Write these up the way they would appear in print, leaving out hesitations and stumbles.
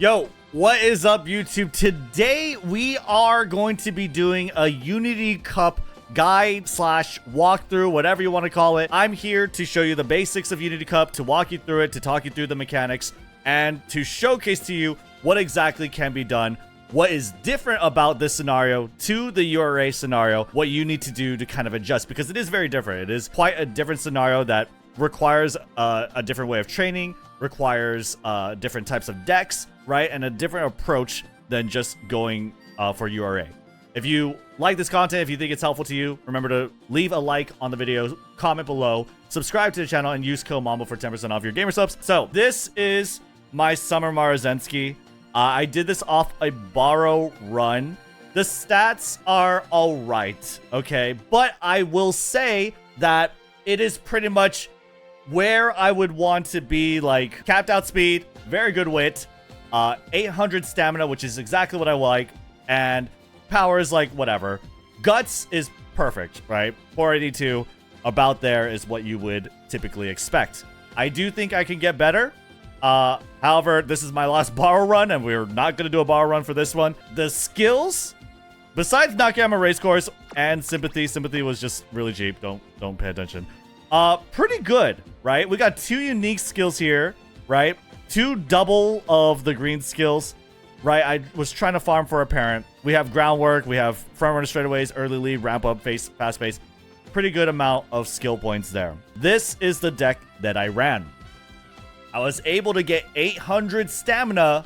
Yo, what is up, YouTube? Today we are going to be doing a Unity Cup guide slash walkthrough, whatever you want to call it. I'm here to show you the basics of Unity Cup, to walk you through it, to talk you through the mechanics, and to showcase to you what exactly can be done, what is different about this scenario to the URA scenario, what you need to do to kind of adjust, because it is very different. It is quite a different scenario that requires a different way of training, requires different types of decks, right? And a different approach than just going for URA. If you like this content, if you think it's helpful to you, remember to leave a like on the video, comment below, subscribe to the channel, and use code MAMBO for 10% off your gamer subs. So this is my Summer Marazenski. I did this off a borrow run. The stats are all right, okay? But I will say that it is pretty much where I would want to be, like capped out speed, very good wit, 800 stamina, which is exactly what I like, and power is like whatever. Guts is perfect, right? 482, about there is what you would typically expect. I do think I can get better. However, this is my last borrow run, and we're not going to do a borrow run for this one. The skills, besides Nakayama race course and sympathy was just really cheap. Don't pay attention. Pretty good, right? We got two unique skills here, right? Two double of the green skills, right? I was trying to farm for a parent. We have groundwork, we have front runner straightaways, early lead, ramp up, fast pace. Pretty good amount of skill points there. This is the deck that I ran. I was able to get 800 stamina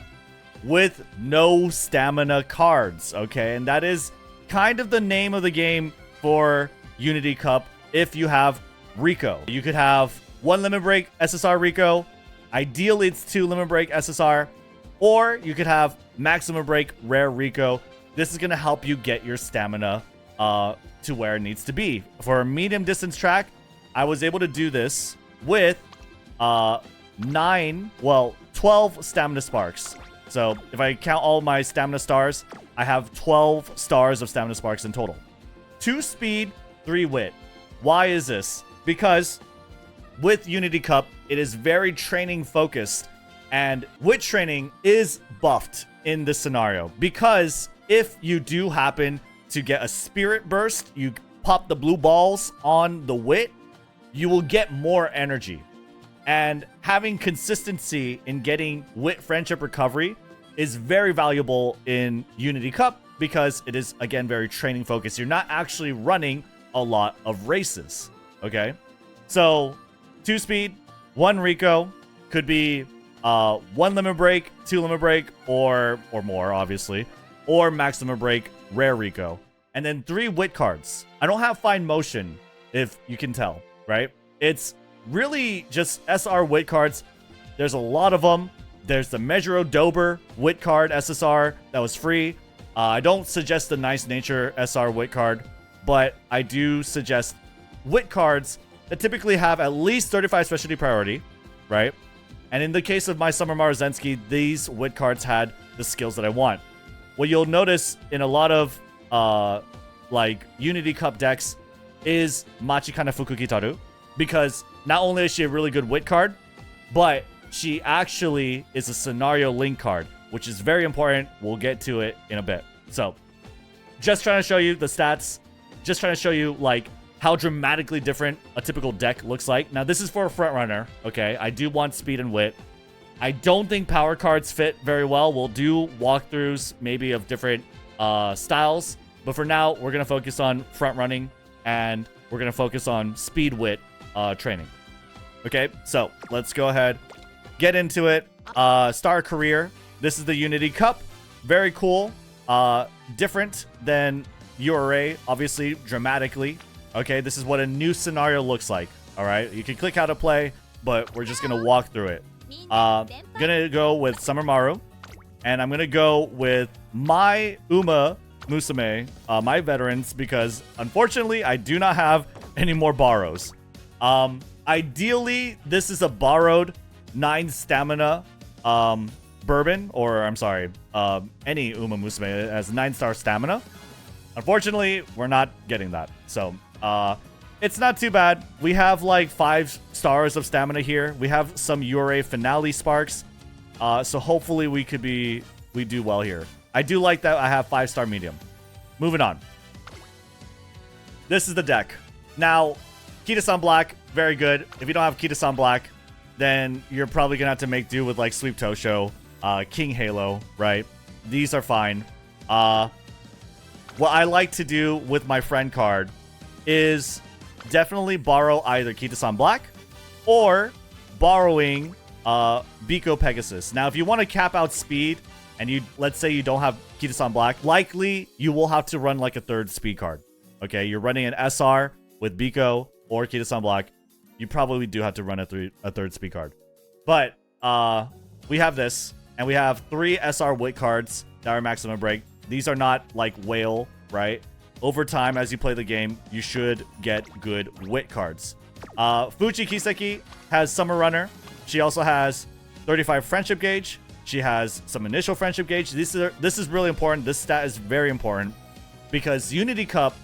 with no stamina cards, okay? And that is kind of the name of the game for Unity Cup if you have Rico. You could have one limit break SSR Rico. Ideally, it's two limit break SSR. Or you could have maximum break rare Rico. This is going to help you get your stamina to where it needs to be. For a medium distance track, I was able to do this with 12 stamina sparks. So if I count all my stamina stars, I have 12 stars of stamina sparks in total. 2 speed, 3 wit. Why is this? Because with Unity Cup, it is very training focused, and wit training is buffed in this scenario, because if you do happen to get a spirit burst, you pop the blue balls on the wit, you will get more energy. And having consistency in getting wit friendship recovery is very valuable in Unity Cup, because it is, again, very training focused. You're not actually running a lot of races, okay? So 2 speed, 1 Rico, could be 1 limit break, 2 limit break, or more, obviously, or max limit break, rare Rico, and then 3 wit cards. I don't have fine motion, if you can tell, right? It's really just SR wit cards. There's a lot of them. There's the Mejuro Dober wit card SSR that was free. I don't suggest the Nice Nature SR wit card, but I do suggest wit cards that typically have at least 35 specialty priority, right? And in the case of my Summer Marazenski, these wit cards had the skills that I want. What you'll notice in a lot of like Unity Cup decks is Machikana Fukukitaru, because not only is she a really good wit card, but she actually is a scenario link card, which is very important. We'll get to it in a bit. So just trying to show you the stats, just trying to show you like how dramatically different a typical deck looks like. Now, this is for a front runner, okay? I do want speed and wit. I don't think power cards fit very well. We'll do walkthroughs maybe of different styles, but for now, we're going to focus on front running, and we're going to focus on speed wit training. Okay, so let's go ahead, get into it. Start a career. This is the Unity Cup. Very cool. Different than URA, obviously, dramatically. Okay, this is what a new scenario looks like. All right, you can click how to play, but we're just gonna walk through it. Gonna go with Summer Maru, and I'm gonna go with my Umamusume, my veterans, because unfortunately I do not have any more borrows. Ideally, this is a borrowed 9 stamina bourbon, or I'm sorry, any Umamusume has 9-star stamina. Unfortunately, we're not getting that, so it's not too bad. We have like 5 stars of stamina here. We have some URA finale sparks. So hopefully we do well here. I do like that I have 5-star medium. Moving on. This is the deck. Now, Kita-san Black, very good. If you don't have Kita-san Black, then you're probably going to have to make do with like Sweep Tosho, King Halo, right? These are fine. What I like to do with my friend card is definitely borrow either Kita-san Black or borrowing Biko Pegasus. Now, if you want to cap out speed and let's say you don't have Kita-san Black, likely you will have to run like a third speed card. Okay, you're running an SR with Biko or Kita-san Black. You probably do have to run a third speed card. But we have this, and we have 3 SR Wit cards that are maximum break. These are not like Whale, right? Over time, as you play the game, you should get good Wit cards. Fuji Kiseki has Summer Runner. She also has 35 Friendship Gauge. She has some initial Friendship Gauge. This is really important. This stat is very important because Unity Cup,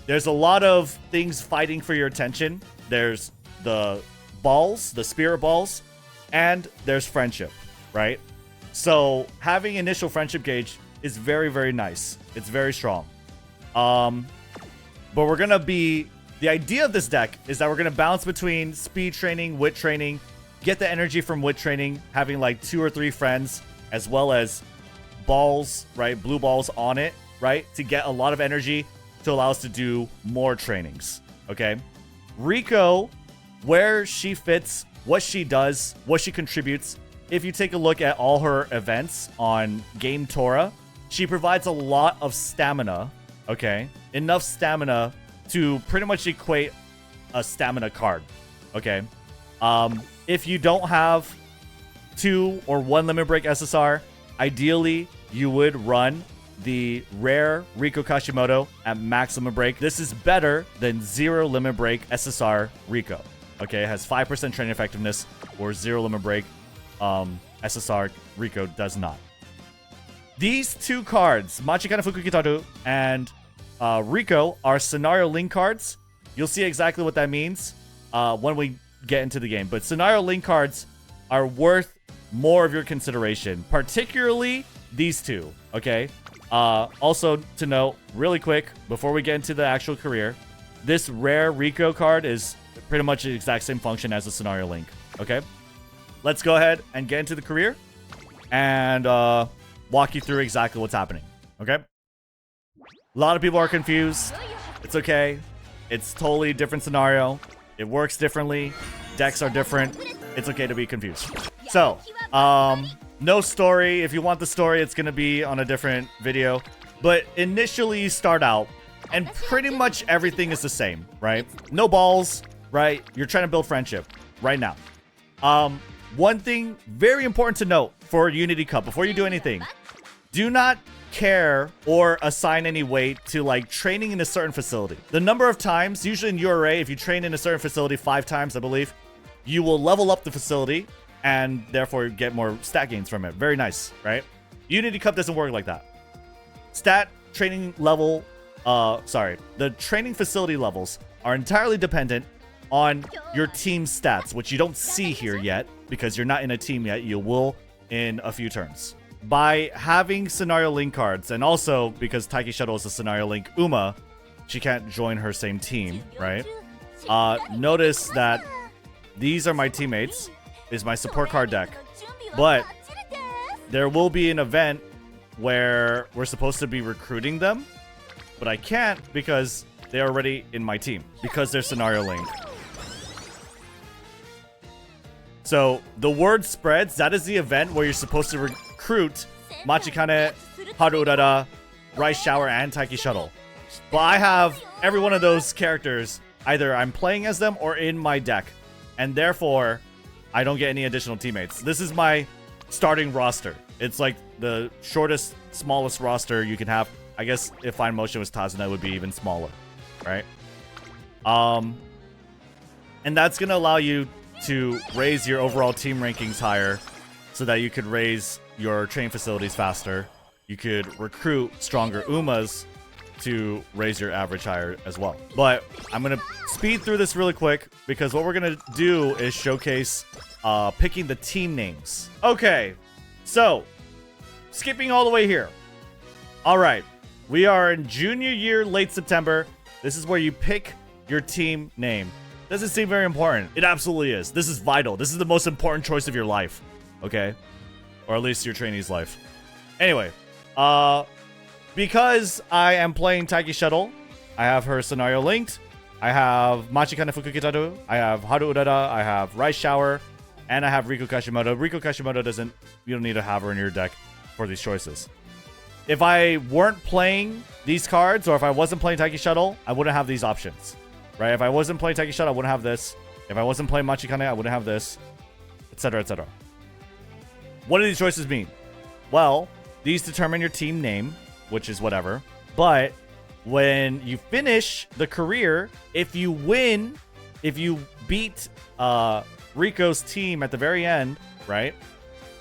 there's a lot of things fighting for your attention. There's the balls, the spirit balls, and there's friendship, right? So having initial Friendship Gauge is very, very nice. It's very strong. But we're going to be... The idea of this deck is that we're going to bounce between speed training, wit training, get the energy from wit training, having like 2 or 3 friends, as well as balls, right? Blue balls on it, right? To get a lot of energy to allow us to do more trainings, okay? Rico, where she fits, what she does, what she contributes. If you take a look at all her events on Game Tora, she provides a lot of stamina, okay? Enough stamina to pretty much equate a stamina card, okay? If you don't have 2 or 1 limit break SSR, ideally you would run the rare Rico Kashimoto at maximum break. This is better than 0 limit break SSR Rico, okay? It has 5% training effectiveness, or 0 limit break SSR Rico does not. These 2 cards, Machikana Fukukitaru and Rico, are scenario link cards. You'll see exactly what that means when we get into the game. But scenario link cards are worth more of your consideration, particularly these 2, okay? Also to note, really quick, before we get into the actual career, this rare Rico card is pretty much the exact same function as a scenario link, okay? Let's go ahead and get into the career and walk you through exactly what's happening, okay? A lot of people are confused. It's okay. It's totally different scenario. It works differently. Decks are different. It's okay to be confused. So, no story. If you want the story, it's going to be on a different video. But initially, you start out, and pretty much everything is the same, right? No balls, right? You're trying to build friendship right now. One thing very important to note for Unity Cup, before you do anything, do not care or assign any weight to like training in a certain facility. The number of times, usually in URA, if you train in a certain facility 5 times, I believe, you will level up the facility and therefore get more stat gains from it. Very nice, right? Unity Cup doesn't work like that. The training facility levels are entirely dependent on your team stats, which you don't see here yet because you're not in a team yet. You will in a few turns. By having scenario link cards, and also because Taiki Shuttle is a scenario link Uma, she can't join her same team, right? Notice that these are my teammates, is my support card deck. But there will be an event where we're supposed to be recruiting them, but I can't because they're already in my team, because they're scenario link. So the word spreads. That is the event where you're supposed to recruit Machikane, Haruurara, Rice Shower, and Taiki Shuttle. But I have every one of those characters, either I'm playing as them or in my deck, and therefore I don't get any additional teammates. This is my starting roster. It's like the shortest, smallest roster you can have. I guess if Fine Motion was Tazuna, it would be even smaller, right? And that's gonna allow you to raise your overall team rankings higher so that you could raise your training facilities faster. You could recruit stronger Umas to raise your average higher as well. But I'm going to speed through this really quick because what we're going to do is showcase picking the team names. Okay, so skipping all the way here. All right, we are in junior year, late September. This is where you pick your team name. Doesn't seem very important. It absolutely is. This is vital. This is the most important choice of your life, okay? Or at least your trainee's life. Anyway, because I am playing Taiki Shuttle, I have her scenario linked. I have Machikane Fukukitaru. I have Haru Urara. I have Rice Shower. And I have Riku Kashimoto. Riku Kashimoto you don't need to have her in your deck for these choices. If I weren't playing these cards, or if I wasn't playing Taiki Shuttle, I wouldn't have these options, right? If I wasn't playing Taiki Shuttle, I wouldn't have this. If I wasn't playing Machikane, I wouldn't have this, etc., etc. What do these choices mean? Well, these determine your team name, which is whatever. But when you finish the career, if you win, if you beat Rico's team at the very end, right?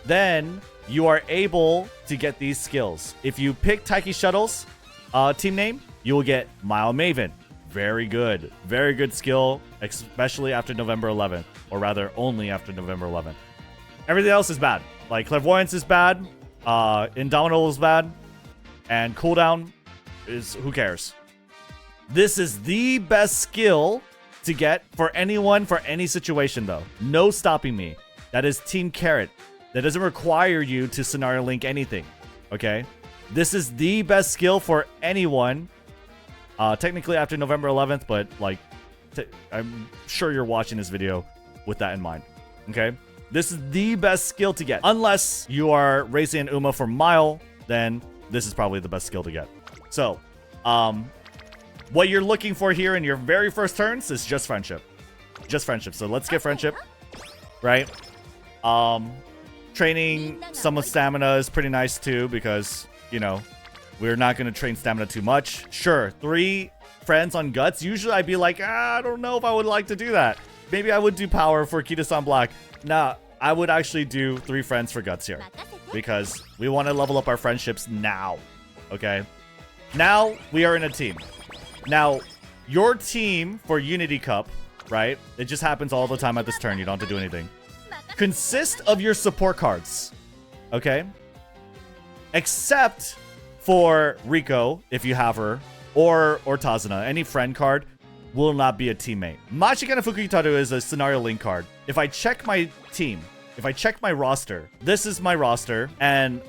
Then you are able to get these skills. If you pick Taiki Shuttle's team name, you will get Mile Maven. Very good. Very good skill, especially after November 11th. Or rather, only after November 11th. Everything else is bad. Like, Clairvoyance is bad. Indomitable is bad. And Cooldown is, who cares? This is the best skill to get for anyone, for any situation, though. No stopping me. That is Team Carrot. That doesn't require you to scenario link anything, okay? This is the best skill for anyone. Technically after November 11th, but like, I'm sure you're watching this video with that in mind, okay? This is the best skill to get. Unless you are racing an Uma for Mile, then this is probably the best skill to get. So, what you're looking for here in your very first turns is just friendship. Just friendship. So let's get friendship, right? Training some of stamina is pretty nice too because, you know, we're not going to train stamina too much. Sure, 3 friends on Guts. Usually I'd be like, I don't know if I would like to do that. Maybe I would do power for Kita-san Black. Nah, I would actually do 3 friends for Guts here because we want to level up our friendships now, okay? Now we are in a team. Now, your team for Unity Cup, right? It just happens all the time at this turn. You don't have to do anything. Consist of your support cards, okay? Except for Rico, if you have her, or Tazuna. Any friend card will not be a teammate. Machikane Fukukitaru is a scenario link card. If I check my team, if I check my roster, this is my roster, and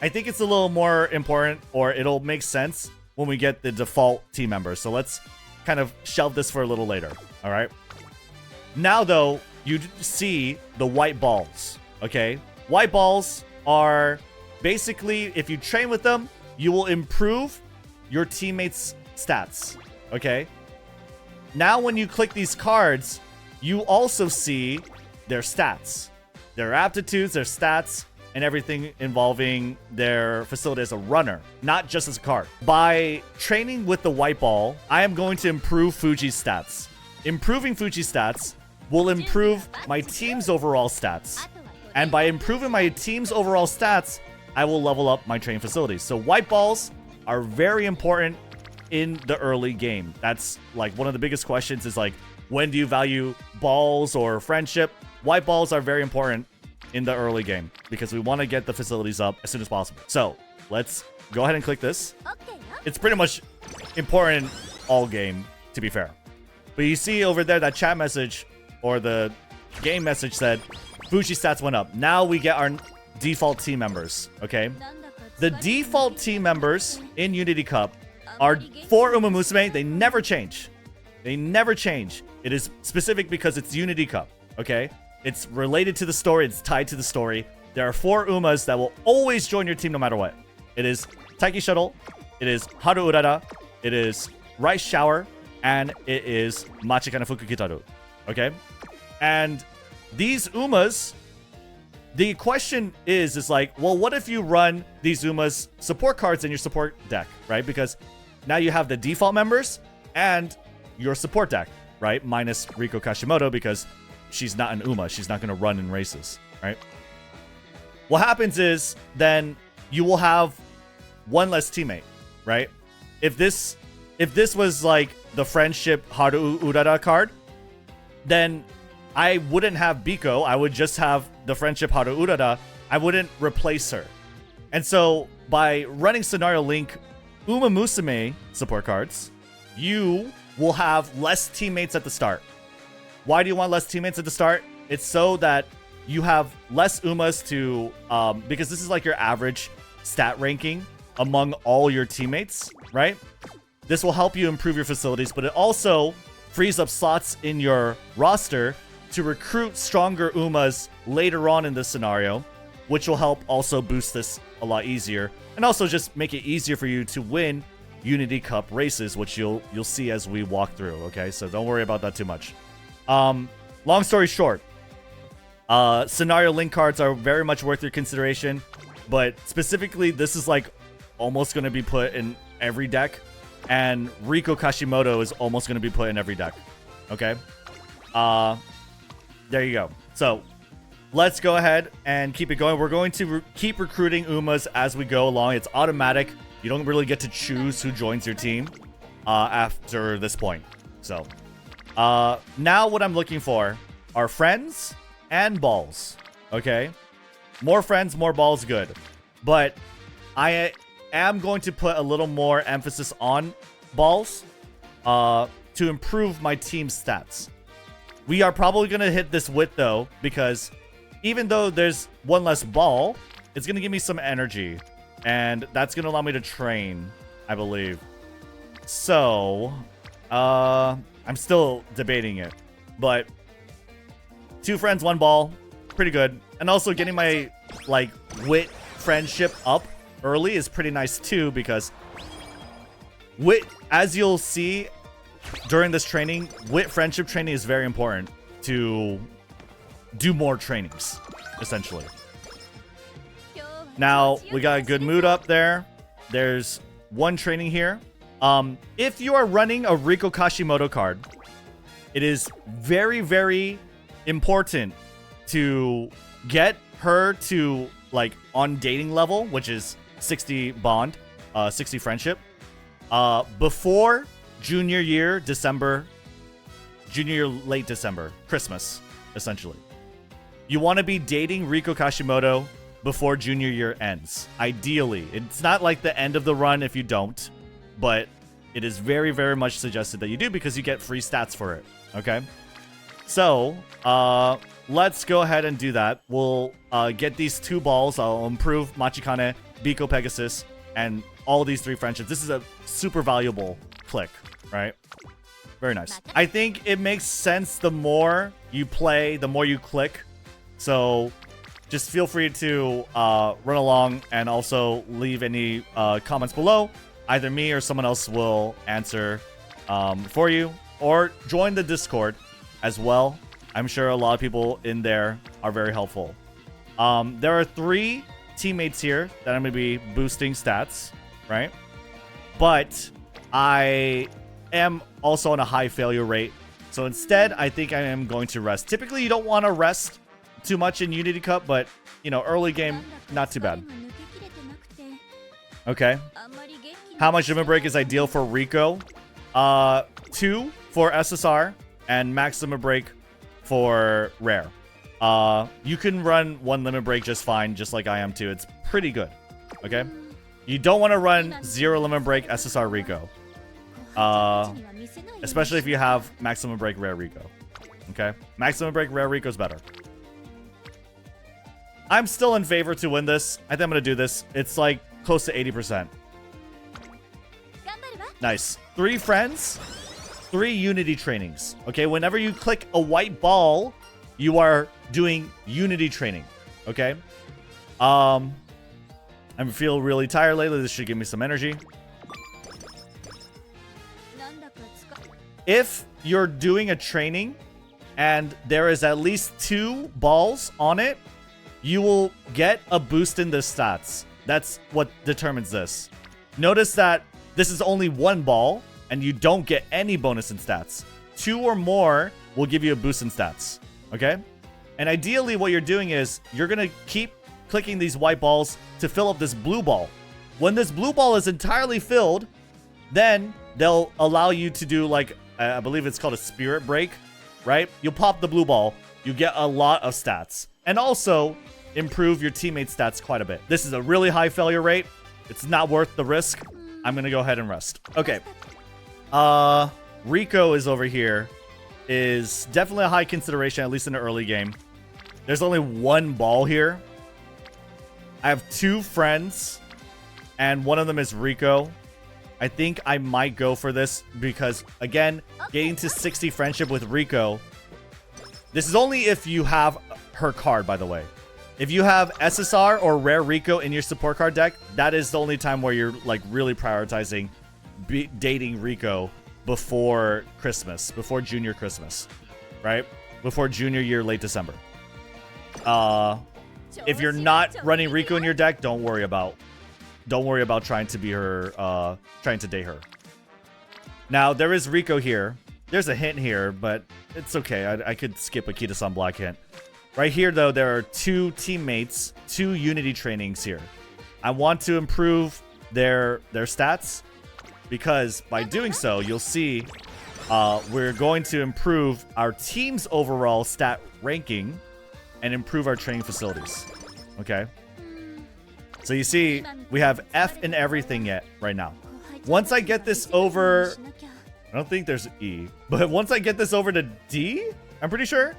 I think it's a little more important, or it'll make sense when we get the default team members. So let's kind of shelve this for a little later, all right? Now, though, you see the white balls, okay? White balls are basically, if you train with them, you will improve your teammates' stats, okay? Now, when you click these cards, you also see their stats, their aptitudes, their stats, and everything involving their facility as a runner, not just as a card. By training with the white ball, I am going to improve Fuji's stats. Improving Fuji's stats will improve my team's overall stats. And by improving my team's overall stats, I will level up my training facilities. So white balls are very important in the early game. That's like one of the biggest questions is like, when do you value balls or friendship? White balls are very important in the early game because we want to get the facilities up as soon as possible. So let's go ahead and click this. It's pretty much important all game, to be fair. But you see over there that chat message or the game message said Fuji stats went up. Now we get our default team members, okay? The default team members in Unity Cup are 4 Umamusume. They never change. They never change. It is specific because it's Unity Cup, okay? It's related to the story. It's tied to the story. There are 4 Umas that will always join your team no matter what. It is Taiki Shuttle. It is Haru Urara. It is Rice Shower. And it is Machikane Fukukitaru, okay? And these Umas, the question is like, well, what if you run these Umas support cards in your support deck, right? Because now you have the default members and your support deck, right? Minus Riko Kashimoto because she's not an Uma. She's not going to run in races, right? What happens is then you will have one less teammate, right? if this was like the friendship Haru Urara card, then I wouldn't have Biko. I would just have the friendship Haru Urara. I wouldn't replace her. And so by running Scenario Link Umamusume support cards, you will have less teammates at the start. Why do you want less teammates at the start? It's so that you have less Umas to, because this is like your average stat ranking among all your teammates, right? This will help you improve your facilities, but it also frees up slots in your roster to recruit stronger Umas later on in the scenario, which will help also boost this a lot easier, and also just make it easier for you to win Unity Cup races, which you'll see as we walk through, okay? So don't worry about that too much. Long story short, Scenario Link cards are very much worth your consideration, but specifically, this is like almost going to be put in every deck, and Riko Kashimoto is almost going to be put in every deck, okay? There you go. So let's go ahead and keep it going. We're going to keep recruiting Umas as we go along. It's automatic. You don't really get to choose who joins your team after this point. So now what I'm looking for are friends and balls, okay? More friends, more balls, good. But I am going to put a little more emphasis on balls to improve my team's stats. We are probably going to hit this width, though, because even though there's one less ball, it's going to give me some energy. And that's going to allow me to train, I believe. So, I'm still debating it. But 2 friends, 1 ball, pretty good. And also getting my, like, wit friendship up early is pretty nice, too, because wit, as you'll see during this training, wit friendship training is very important to do more trainings, essentially. Now, we got a good mood up there. There's 1 training here. If you are running a Riko Kashimoto card, it is very, very important to get her to, like, on dating level, which is 60 bond, 60 friendship, before junior year, late December, Christmas, essentially. You want to be dating Riko Kashimoto before junior year ends. Ideally. It's not like the end of the run if you don't, but it is very, very much suggested that you do because you get free stats for it, okay? So, let's go ahead and do that. We'll get these 2 balls. I'll improve Machikane, Biko Pegasus, and all these 3 friendships. This is a super valuable click, right? Very nice. I think it makes sense the more you play, the more you click. So just feel free to run along and also leave any comments below. Either me or someone else will answer for you, or join the Discord as well. I'm sure a lot of people in there are very helpful. There are 3 teammates here that I'm going to be boosting stats, right? But I am also on a high failure rate. So instead, I think I am going to rest. Typically, you don't want to rest too much in Unity Cup, but, you know, early game, not too bad. Okay. How much limit break is ideal for Riko? 2 for SSR and max limit break for rare. You can run 1 limit break just fine, just like I am too. It's pretty good. Okay. You don't want to run 0 limit break SSR Riko. Especially if you have maximum break rare Riko. Okay. Maximum break rare Riko is better. I'm still in favor to win this. I think I'm going to do this. It's like close to 80%. Nice. 3 friends, 3 Unity trainings. Okay, whenever you click a white ball, you are doing Unity training. Okay? I feel really tired lately. This should give me some energy. If you're doing a training and there is at least 2 balls on it, you will get a boost in the stats. That's what determines this. Notice that this is only 1 ball, and you don't get any bonus in stats. 2 or more will give you a boost in stats. Okay? And ideally, what you're doing is you're going to keep clicking these white balls to fill up this blue ball. When this blue ball is entirely filled, Then they'll allow you to do like, I believe it's called a spirit break, right? You'll pop the blue ball. You get a lot of stats. And also improve your teammate stats quite a bit. This is a really high failure rate. It's not worth the risk. I'm going to go ahead and rest. Okay. Rico is over here. Is definitely a high consideration, at least in the early game. There's only one ball here. I have 2 friends, and one of them is Rico. I think I might go for this because, again, getting to 60 friendship with Rico. This is only if you have her card, by the way. If you have SSR or Rare Rico in your support card deck, that is the only time where you're like really prioritizing dating Rico before Christmas, before Junior Christmas, right? Before Junior year, late December. If you're not running Rico in your deck, don't worry about trying to be her, trying to date her. Now, there is Rico here. There's a hint here, but it's okay. I could skip a Kita-san Black hint. Right here, though, there are 2 teammates, 2 Unity trainings here. I want to improve their stats because by doing so, you'll see we're going to improve our team's overall stat ranking and improve our training facilities. Okay? So you see, we have F in everything yet right now. Once I get this over... I don't think there's E. But once I get this over to D, I'm pretty sure,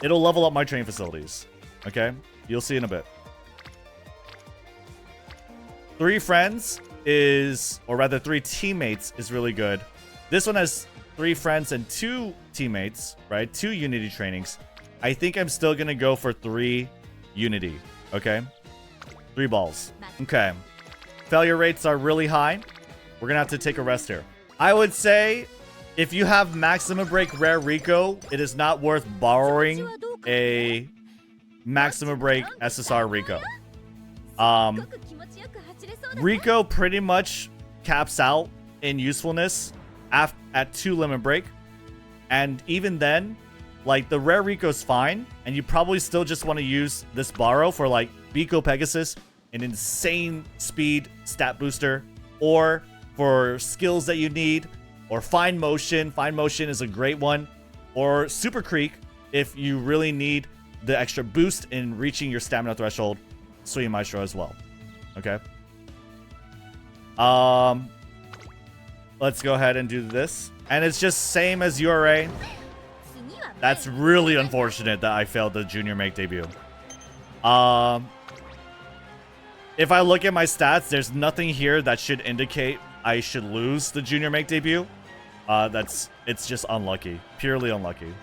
it'll level up my training facilities. Okay? You'll see in a bit. 3 friends is, or rather 3 teammates is really good. This one has 3 friends and 2 teammates, right? 2 Unity trainings. I think I'm still going to go for 3 Unity. Okay? 3 balls. Okay. Failure rates are really high. We're going to have to take a rest here. I would say if you have Maximum Break Rare Rico, it is not worth borrowing a Maximum Break SSR Rico. Rico pretty much caps out in usefulness at 2 Limit Break. And even then, like, the Rare Rico's fine. And you probably still just want to use this borrow for, like, Biko Pegasus, an insane speed stat booster, or for skills that you need, or Fine Motion. Fine Motion is a great one. Or Super Creek if you really need the extra boost in reaching your stamina threshold. Swing Maestro as well. Okay. Let's go ahead and do this. And it's just same as URA. That's really unfortunate that I failed the Junior Make debut. If I look at my stats, there's nothing here that should indicate I should lose the Junior Make debut. It's just unlucky. Purely unlucky.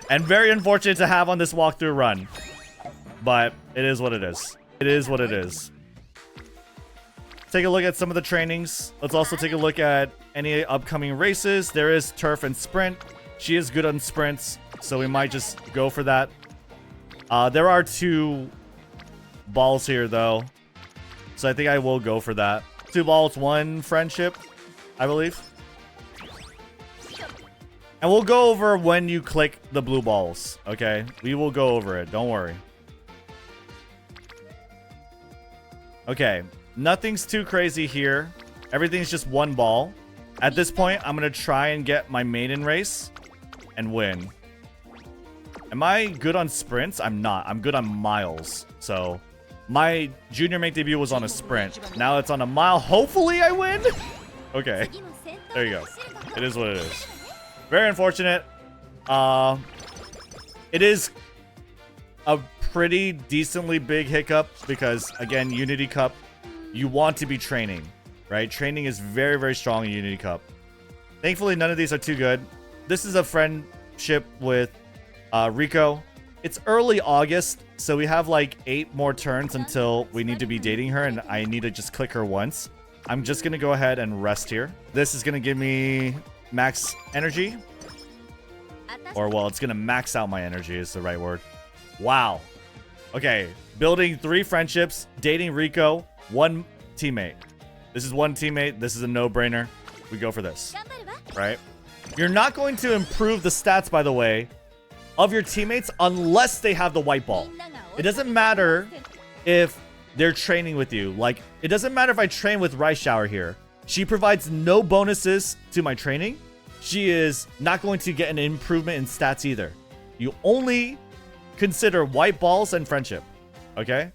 And very unfortunate to have on this walkthrough run. But it is what it is. It is what it is. Take a look at some of the trainings. Let's also take a look at any upcoming races. There is Turf and Sprint. She is good on sprints, so we might just go for that. There are 2 balls here, though. So I think I will go for that. 2 balls, 1 friendship, I believe. And we'll go over when you click the blue balls, okay? We will go over it. Don't worry. Okay. Nothing's too crazy here. Everything's just 1 ball. At this point, I'm going to try and get my maiden race and win. Am I good on sprints? I'm not. I'm good on miles. So, my Junior Make debut was on a sprint. Now it's on a mile. Hopefully, I win. Okay. There you go. It is what it is. Very unfortunate. It is a pretty decently big hiccup because, again, Unity Cup, you want to be training, right? Training is very, very strong in Unity Cup. Thankfully, none of these are too good. This is a friendship with Rico. It's early August, so we have like 8 more turns until we need to be dating her, and I need to just click her once. I'm just going to go ahead and rest here. This is going to give me max energy. Or, well, it's going to max out my energy is the right word. Wow. Okay. Building 3 friendships. Dating Rico. 1 teammate. This is 1 teammate. This is a no-brainer. We go for this. Right? You're not going to improve the stats, by the way, of your teammates unless they have the white ball. It doesn't matter if they're training with you. Like, it doesn't matter if I train with Rice Shower here. She provides no bonuses to my training. She is not going to get an improvement in stats either. You only consider white balls and friendship. Okay?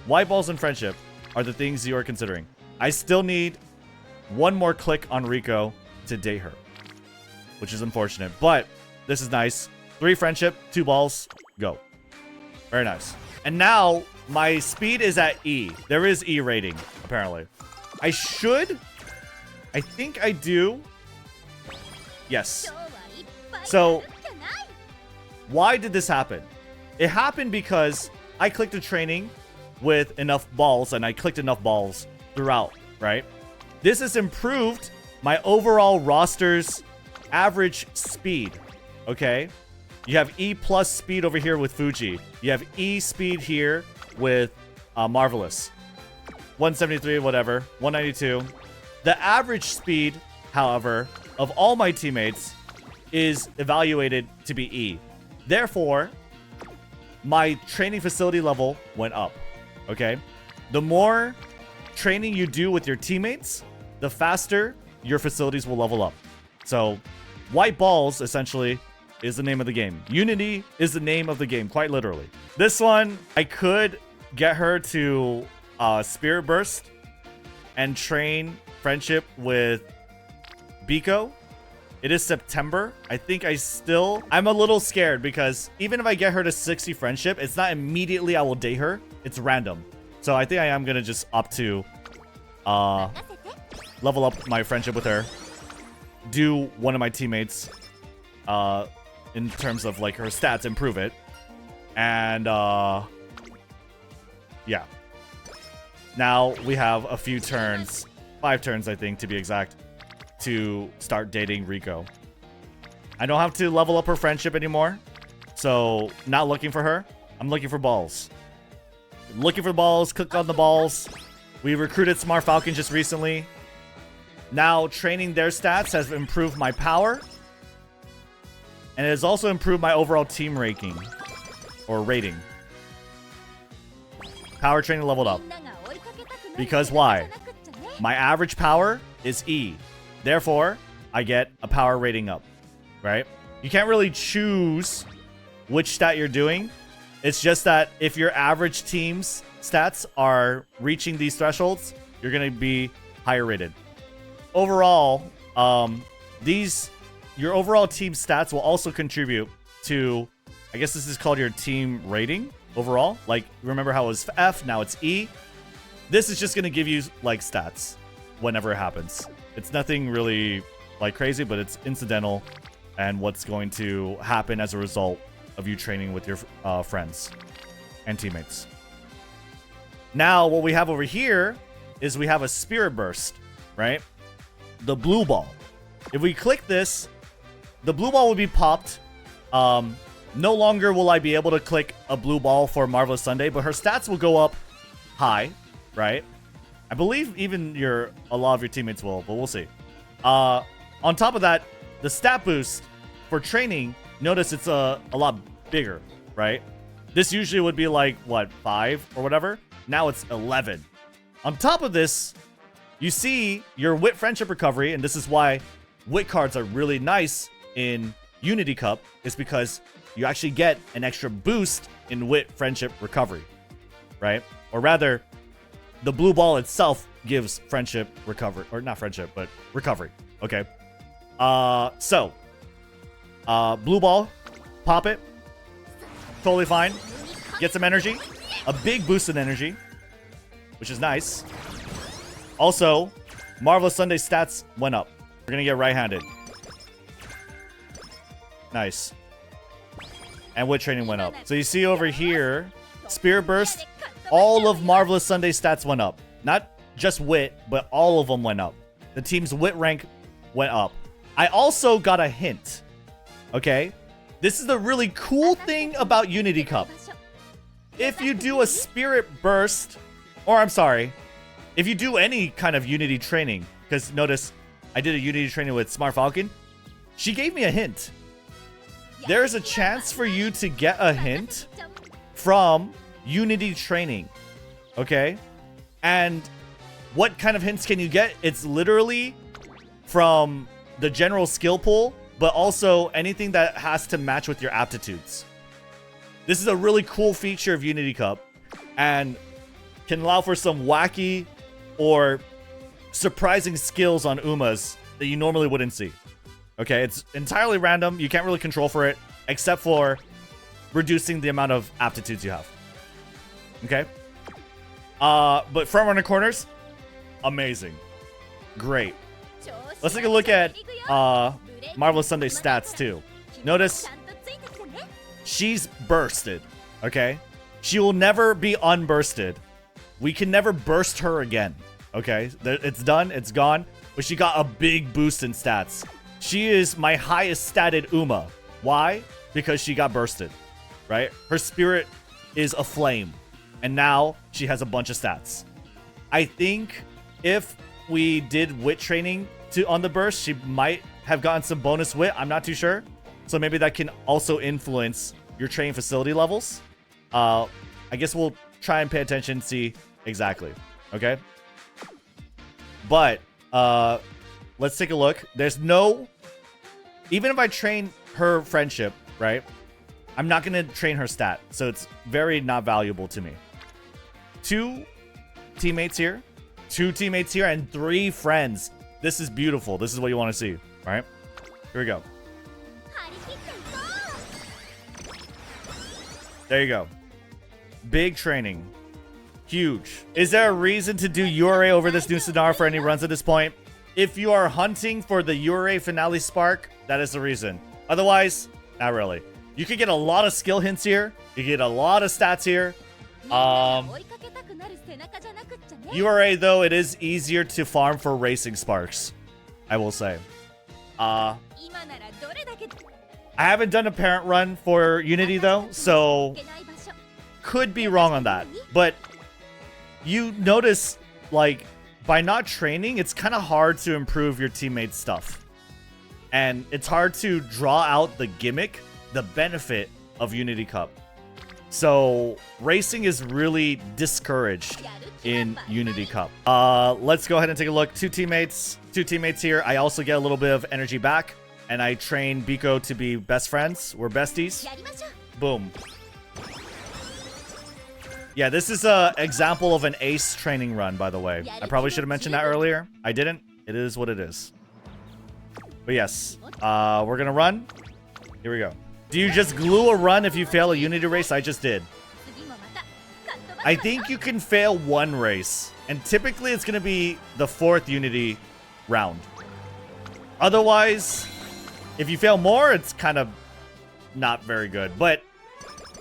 White balls and friendship are the things you are considering. I still need one more click on Rico to date her, which is unfortunate, but this is nice. 3 friendship, 2 balls, go. Very nice. And now my speed is at E. There is E rating, apparently. I think I do. Yes. So why did this happen? It happened because I clicked a training with enough balls, and I clicked enough balls throughout, right? This has improved my overall roster's average speed, okay? You have E plus speed over here with Fuji. You have E speed here with Marvelous. 173, whatever. 192. The average speed, however, of all my teammates is evaluated to be E. Therefore, my training facility level went up, okay? The more training you do with your teammates, the faster your facilities will level up. So, white balls, essentially, is the name of the game. Unity is the name of the game, quite literally. This one, I could get her to Spirit Burst and train friendship with Biko. It is September. I think I'm a little scared because even if I get her to 60 friendship, it's not immediately I will date her. It's random. So I think I am going to just up to level up my friendship with her. Do one of my teammates in terms of like her stats, improve it. And yeah. Now we have a few turns, 5 turns I think to be exact, to start dating Rico. I don't have to level up her friendship anymore. So not looking for her. I'm looking for balls. Looking for balls, click on the balls. We recruited Smart Falcon just recently. Now training their stats has improved my power. And it has also improved my overall team ranking. Or rating. Power training leveled up. Because why? My average power is E. Therefore, I get a power rating up. Right? You can't really choose which stat you're doing. It's just that if your average team's stats are reaching these thresholds, you're going to be higher rated. Overall, your overall team stats will also contribute to, I guess this is called your team rating overall. Like, remember how it was F, now it's E. This is just going to give you, like, stats whenever it happens. It's nothing really, like, crazy, but it's incidental and what's going to happen as a result of you training with your friends and teammates. Now, what we have over here is we have a Spirit Burst, right? The blue ball. If we click this, the blue ball will be popped. No longer will I be able to click a blue ball for Marvelous Sunday, but her stats will go up high, right? I believe even a lot of your teammates will, but we'll see. On top of that, the stat boost for training, notice it's a lot bigger, right? This usually would be like, what, 5 or whatever? Now it's 11. On top of this, you see your Wit Friendship Recovery, and this is why Wit cards are really nice in Unity Cup, is because you actually get an extra boost in Wit Friendship Recovery, right? Or rather, the blue ball itself gives friendship recovery, or not friendship, but recovery, okay? Blue ball, pop it, totally fine. Get some energy, a big boost in energy, which is nice. Also, Marvelous Sunday stats went up. We're gonna get right-handed. Nice. And Wit training went up. So you see over here, Spirit Burst, all of Marvelous Sunday stats went up. Not just Wit, but all of them went up. The team's Wit rank went up. I also got a hint. Okay? This is the really cool thing about Unity Cup. If you do a Spirit Burst, or I'm sorry, if you do any kind of Unity training, because notice I did a Unity training with Smart Falcon, she gave me a hint. There's a chance for you to get a hint from Unity training. Okay? And what kind of hints can you get? It's literally from the general skill pool, but also anything that has to match with your aptitudes. This is a really cool feature of Unity Cup and can allow for some wacky or surprising skills on Umas that you normally wouldn't see. Okay, it's entirely random. You can't really control for it, except for reducing the amount of aptitudes you have. Okay? But front runner corners, amazing. Great. Let's take a look at Marvelous Sunday's stats too. Notice she's bursted, okay? She will never be unbursted. We can never burst her again, okay? It's done, it's gone, but she got a big boost in stats. She is my highest statted Uma. Why? Because she got bursted, right? Her spirit is aflame, and now she has a bunch of stats. I think if we did wit training on the burst, she might have gotten some bonus wit. I'm not too sure. So maybe that can also influence your training facility levels. I guess we'll try and pay attention, see exactly. Okay. But let's take a look. There's no, even if I train her friendship, right? I'm not going to train her stat. So it's very not valuable to me. 2 teammates here, 2 teammates here, and 3 friends. This is beautiful. This is what you want to see. All right, here we go. There you go. Big training. Huge. Is there a reason to do URA over this new scenario for any runs at this point? If you are hunting for the URA finale spark, that is the reason. Otherwise, not really. You could get a lot of skill hints here. You get a lot of stats here. URA, though, it is easier to farm for racing sparks, I will say. I haven't done a parent run for Unity, though, so could be wrong on that. But you notice, like, by not training, it's kind of hard to improve your teammates' stuff. And it's hard to draw out the gimmick, the benefit of Unity Cup. So racing is really discouraged in Unity Cup. Let's go ahead and take a look. 2 teammates here. I also get a little bit of energy back, and I train Biko to be best friends. We're besties. Boom. Yeah, this is an example of an ace training run, by the way. I probably should have mentioned that earlier. I didn't. It is what it is. But yes, we're gonna run. Here we go. Do you just glue a run if you fail a Unity race? I just did. I think you can fail 1 race, and typically it's gonna be the 4th Unity round. Otherwise, if you fail more, it's kind of not very good. But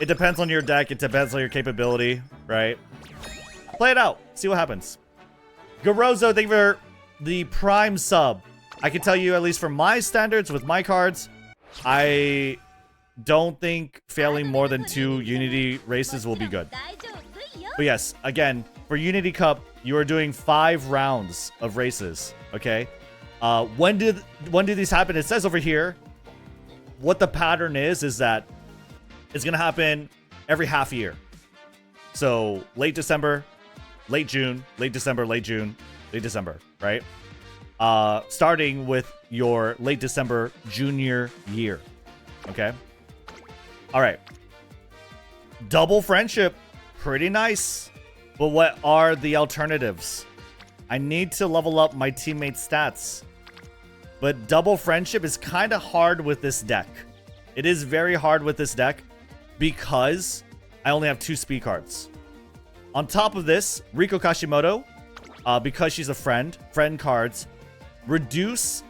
it depends on your deck. It depends on your capability, right? Play it out. See what happens. Garozo, thank you for the Prime sub. I can tell you, at least from my standards with my cards, I don't think failing more than 2 Unity races will be good. But yes, again, for Unity Cup, you are doing 5 rounds of races, okay? When do these happen? It says over here, what the pattern is that it's going to happen every half year. So late December, late June, late December, late June, late December, right? Starting with your late December junior year, okay? All right. Double friendship, pretty nice. But what are the alternatives? I need to level up my teammates' stats. But double friendship is kind of hard with this deck. It is very hard with this deck because I only have 2 speed cards. On top of this, Riko Kashimoto, because she's a friend cards reduce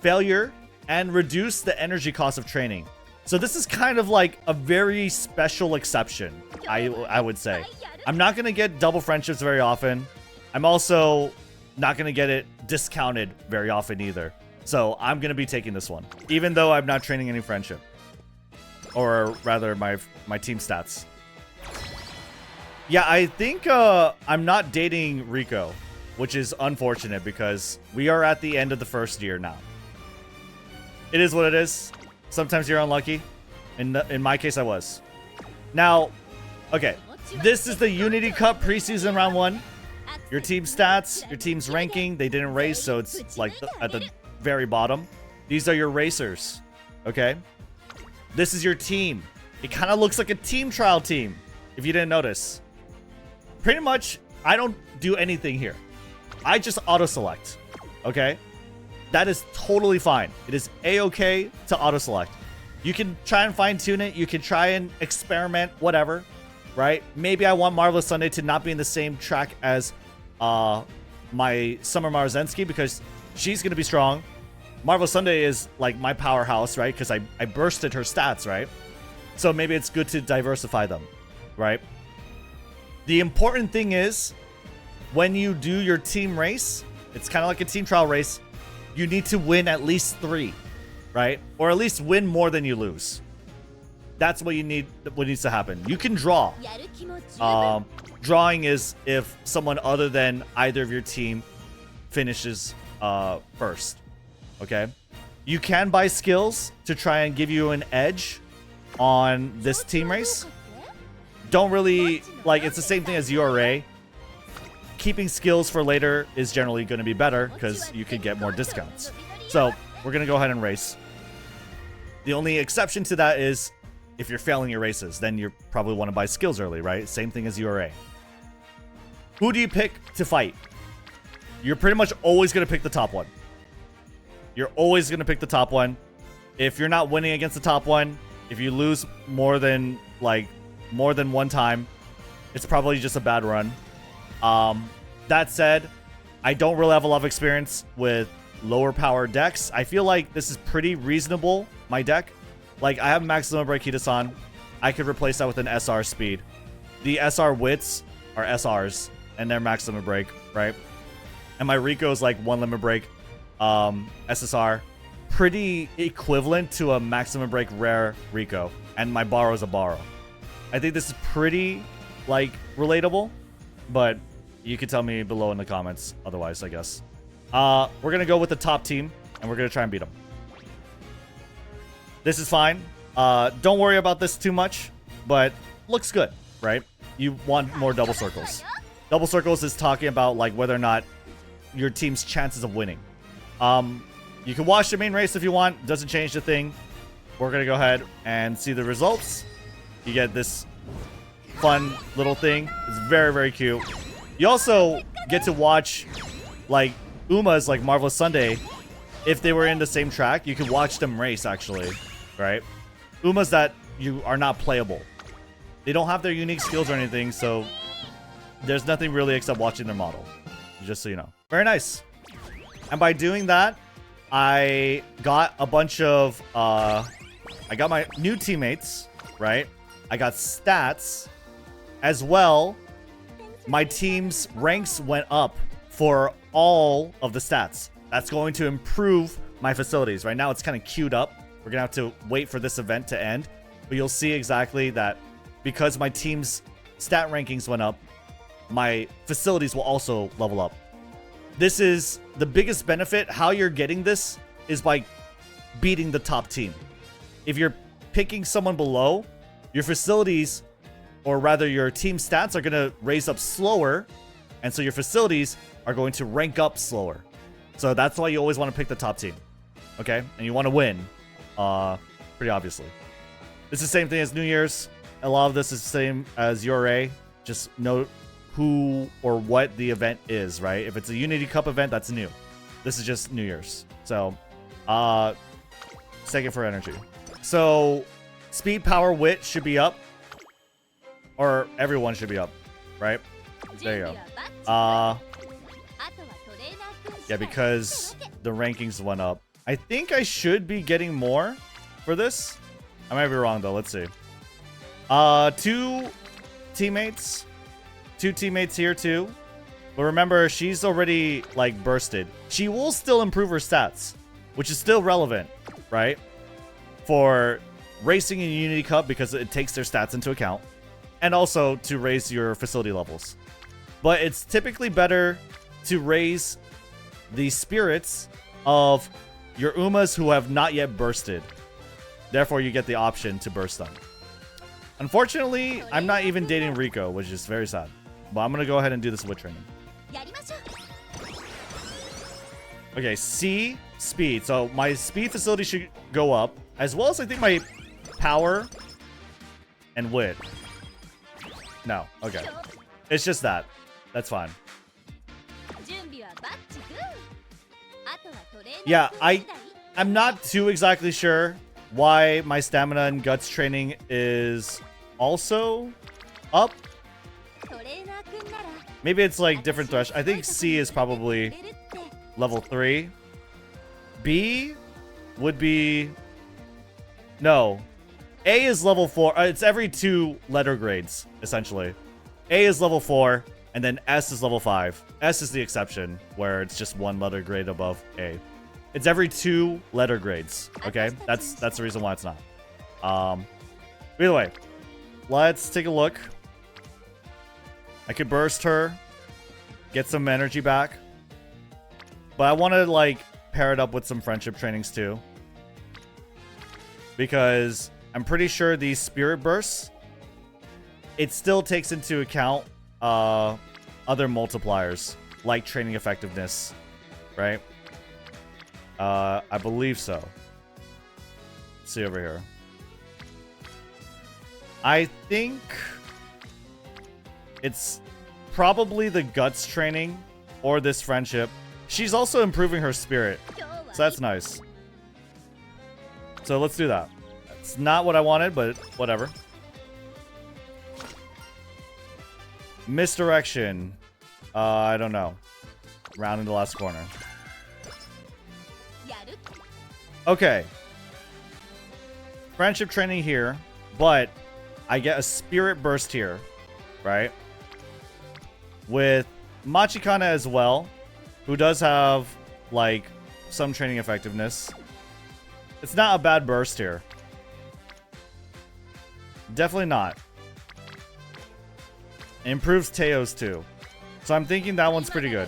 failure and reduce the energy cost of training. So this is kind of like a very special exception, I would say. I'm not going to get double friendships very often. I'm also not going to get it discounted very often either. So I'm going to be taking this one, even though I'm not training any friendship. Or rather, my team stats. Yeah, I think I'm not dating Rico, which is unfortunate because we are at the end of the first year now. It is what it is. Sometimes you're unlucky. In my case, I was. Now, okay. This is the Unity Cup preseason round 1. Your team stats, your team's ranking, they didn't race, so it's like at the very bottom. These are your racers, okay? This is your team. It kind of looks like a team trial team, if you didn't notice. Pretty much, I don't do anything here. I just auto-select, okay? That is totally fine. It is a-okay to auto-select. You can try and fine-tune it. You can try and experiment, whatever, right? Maybe I want Marvelous Sunday to not be in the same track as my Summer Marzensky because she's going to be strong. Marvelous Sunday is like my powerhouse, right? Because I bursted her stats, right? So maybe it's good to diversify them, right? The important thing is when you do your team race, it's kind of like a team trial race. You need to win at least 3, right? Or at least win more than you lose. That's what you need. What needs to happen. You can draw. Drawing is if someone other than either of your team finishes first. Okay. You can buy skills to try and give you an edge on this team race. Don't really like. It's the same thing as URA. Keeping skills for later is generally going to be better because you could get more discounts. So we're going to go ahead and race. The only exception to that is if you're failing your races, then you probably want to buy skills early, right? Same thing as URA. Who do you pick to fight? You're pretty much always going to pick the top one. You're always going to pick the top one. If you're not winning against the top one, if you lose more than one time, it's probably just a bad run. That said, I don't really have a lot of experience with lower power decks. I feel like this is pretty reasonable, my deck. Like, I have maximum break Hitasan. I could replace that with an SR speed. The SR wits are SRs, and they're maximum break, right? And my Rico is like 1 limit break. SSR, pretty equivalent to a maximum break rare Rico. And my borrow is a borrow. I think this is pretty, like, relatable. But you can tell me below in the comments otherwise, I guess. We're going to go with the top team, and we're going to try and beat them. This is fine. Don't worry about this too much, but looks good, right? You want more double circles. Double circles is talking about like whether or not your team's chances of winning. You can watch the main race if you want. Doesn't change the thing. We're going to go ahead and see the results. You get this fun little thing. It's very, very cute. You also get to watch like Uma's like Marvelous Sunday. If they were in the same track, you could watch them race actually, right? Uma's that you are not playable. They don't have their unique skills or anything, so there's nothing really except watching their model. Just so you know. Very nice. And by doing that, I got a bunch of I got my new teammates, right? I got stats as well. My team's ranks went up for all of the stats. That's going to improve my facilities. Right now, it's kind of queued up. We're going to have to wait for this event to end. But you'll see exactly that because my team's stat rankings went up, my facilities will also level up. This is the biggest benefit. How you're getting this is by beating the top team. If you're picking someone below, your facilities, or rather your team stats, are going to raise up slower. And so your facilities are going to rank up slower. So that's why you always want to pick the top team. Okay? And you want to win. Pretty obviously. It's the same thing as New Year's. A lot of this is the same as URA. Just note who or what the event is, right? If it's a Unity Cup event, that's new. This is just New Year's. So, second for energy. So, speed, power, wit should be up. Or everyone should be up, right? There you go. Yeah, because the rankings went up. I think I should be getting more for this. I might be wrong, though. Let's see. Two teammates here, too. But remember, she's already, like, bursted. She will still improve her stats, which is still relevant, right? For racing in Unity Cup, because it takes their stats into account. And also to raise your facility levels. But it's typically better to raise the spirits of your Umas who have not yet bursted. Therefore, you get the option to burst them. Unfortunately, I'm not even dating Rico, which is very sad. But I'm gonna go ahead and do this wit training. Okay, C, speed. So my speed facility should go up, as well as I think my power and wit. No, okay. It's just that. That's fine. Yeah, I'm not too exactly sure why my stamina and guts training is also up. Maybe it's like different threshold. I think C is probably level 3. B would be... No. A is level 4. It's every 2 letter grades, essentially. A is level 4, and then S is level 5. S is the exception, where it's just 1 letter grade above A. It's every 2 letter grades, okay? That's the reason why it's not. Either way, let's take a look. I could burst her, get some energy back. But I want to, like, pair it up with some friendship trainings, too. Because I'm pretty sure these spirit bursts, it still takes into account other multipliers, like training effectiveness, right? I believe so. Let's see over here. I think it's probably the guts training or this friendship. She's also improving her spirit, so that's nice. So let's do that. It's not what I wanted, but whatever. Misdirection. I don't know. Round in the last corner. Okay. Friendship training here, but I get a spirit burst here, right? With Machikana as well, who does have, like, some training effectiveness. It's not a bad burst here. Definitely not. It improves Teo's too. So I'm thinking that one's pretty good.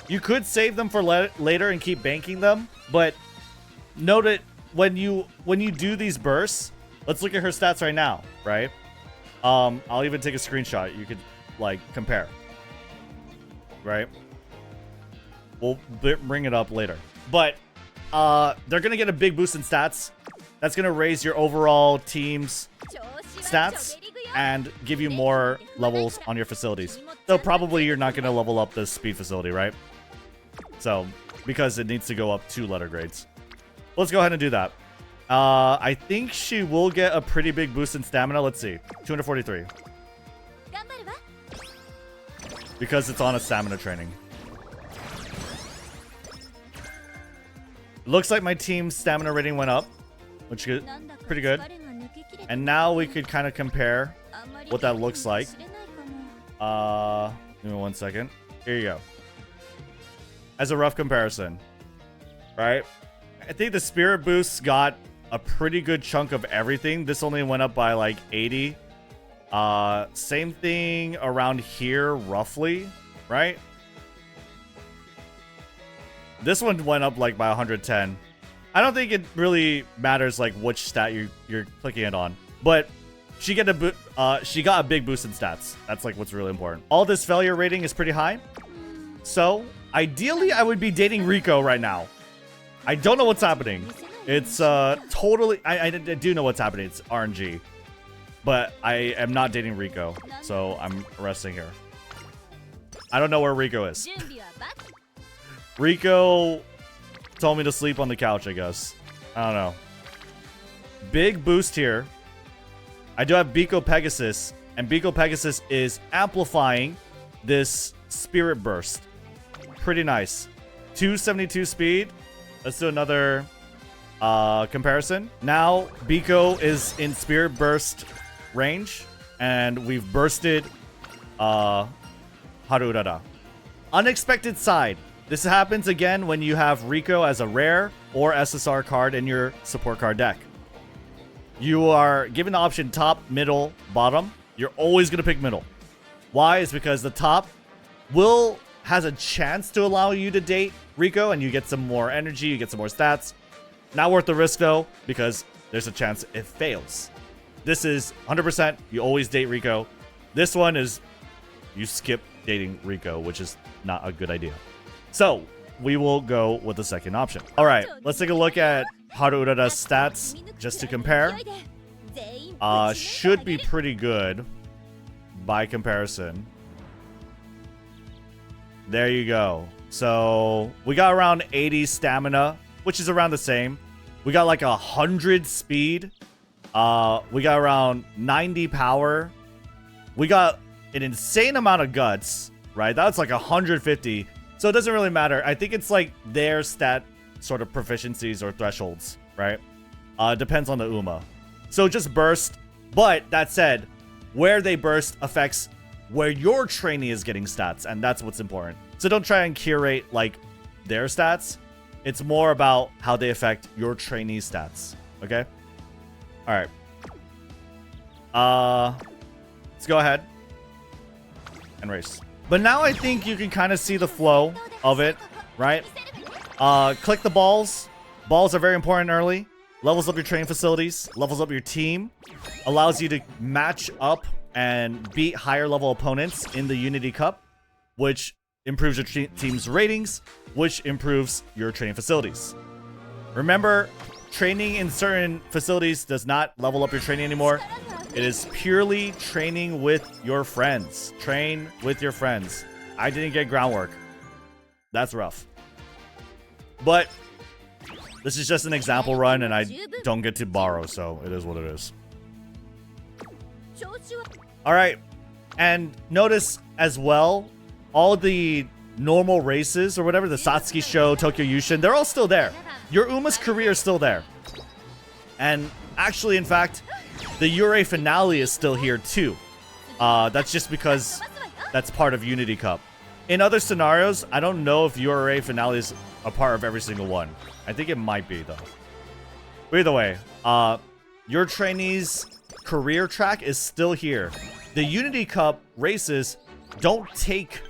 You could save them for later and keep banking them, but note it when you do these bursts. Let's look at her stats right now, right? I'll even take a screenshot. You could, like, compare. Right? We'll bring it up later. But they're going to get a big boost in stats. That's going to raise your overall team's stats and give you more levels on your facilities. Though probably you're not going to level up the speed facility, right? So, because it needs to go up 2 letter grades. Let's go ahead and do that. I think she will get a pretty big boost in stamina. Let's see. 243. Because it's on a stamina training. Looks like my team's stamina rating went up, which is pretty good. And now we could kind of compare what that looks like. Give me 1 second. Here you go. As a rough comparison, right? I think the spirit boosts got a pretty good chunk of everything. This only went up by like 80. Same thing around here, roughly, right? This one went up like by 110. I don't think it really matters like which stat you're clicking it on, but she got a big boost in stats. That's like what's really important. All this failure rating is pretty high, so ideally I would be dating Rico right now. I don't know what's happening. It's totally I do know what's happening. It's RNG. But I am not dating Rico, so I'm resting here. I don't know where Rico is. Rico told me to sleep on the couch, I guess. I don't know. Big boost here. I do have Biko Pegasus, and Biko Pegasus is amplifying this Spirit Burst. Pretty nice. 272 speed. Let's do another comparison. Now, Biko is in Spirit Burst range, and we've bursted Harurara. Unexpected side. This happens again when you have Rico as a rare or SSR card in your support card deck. You are given the option top, middle, bottom. You're always going to pick middle. Why? Is because the top has a chance to allow you to date Rico, and you get some more energy, you get some more stats. Not worth the risk though, because there's a chance it fails. This is 100%, you always date Rico. This one is you skip dating Rico, which is not a good idea. So we will go with the second option. All right, let's take a look at Haru Urara's stats just to compare. Should be pretty good by comparison. There you go. So we got around 80 stamina, which is around the same. We got like 100 speed. We got around 90 power. We got an insane amount of guts, right? That's like 150. So it doesn't really matter. I think it's like their stat sort of proficiencies or thresholds, right? Depends on the Uma. So just burst. But that said, where they burst affects where your trainee is getting stats, and that's what's important. So don't try and curate like their stats. It's more about how they affect your trainee's stats. Okay? All right. Let's go ahead and race. But now I think you can kind of see the flow of it, right? Click the balls. Balls are very important early. Levels up your training facilities, levels up your team, allows you to match up and beat higher level opponents in the Unity Cup, which improves your team's ratings, which improves your training facilities. Remember, training in certain facilities does not level up your training anymore. It is purely training with your friends. Train with your friends. I didn't get groundwork. That's rough. But this is just an example run, and I don't get to borrow, so it is what it is. All right, and notice as well, all the normal races or whatever, the Satsuki Show, Tokyo Yushin, they're all still there. Your Uma's career is still there. And actually, in fact, the Yurei finale is still here too. That's just because that's part of Unity Cup. In other scenarios, I don't know if Yurei finale is a part of every single one. I think it might be, though. But either way, your trainee's career track is still here. The Unity Cup races don't take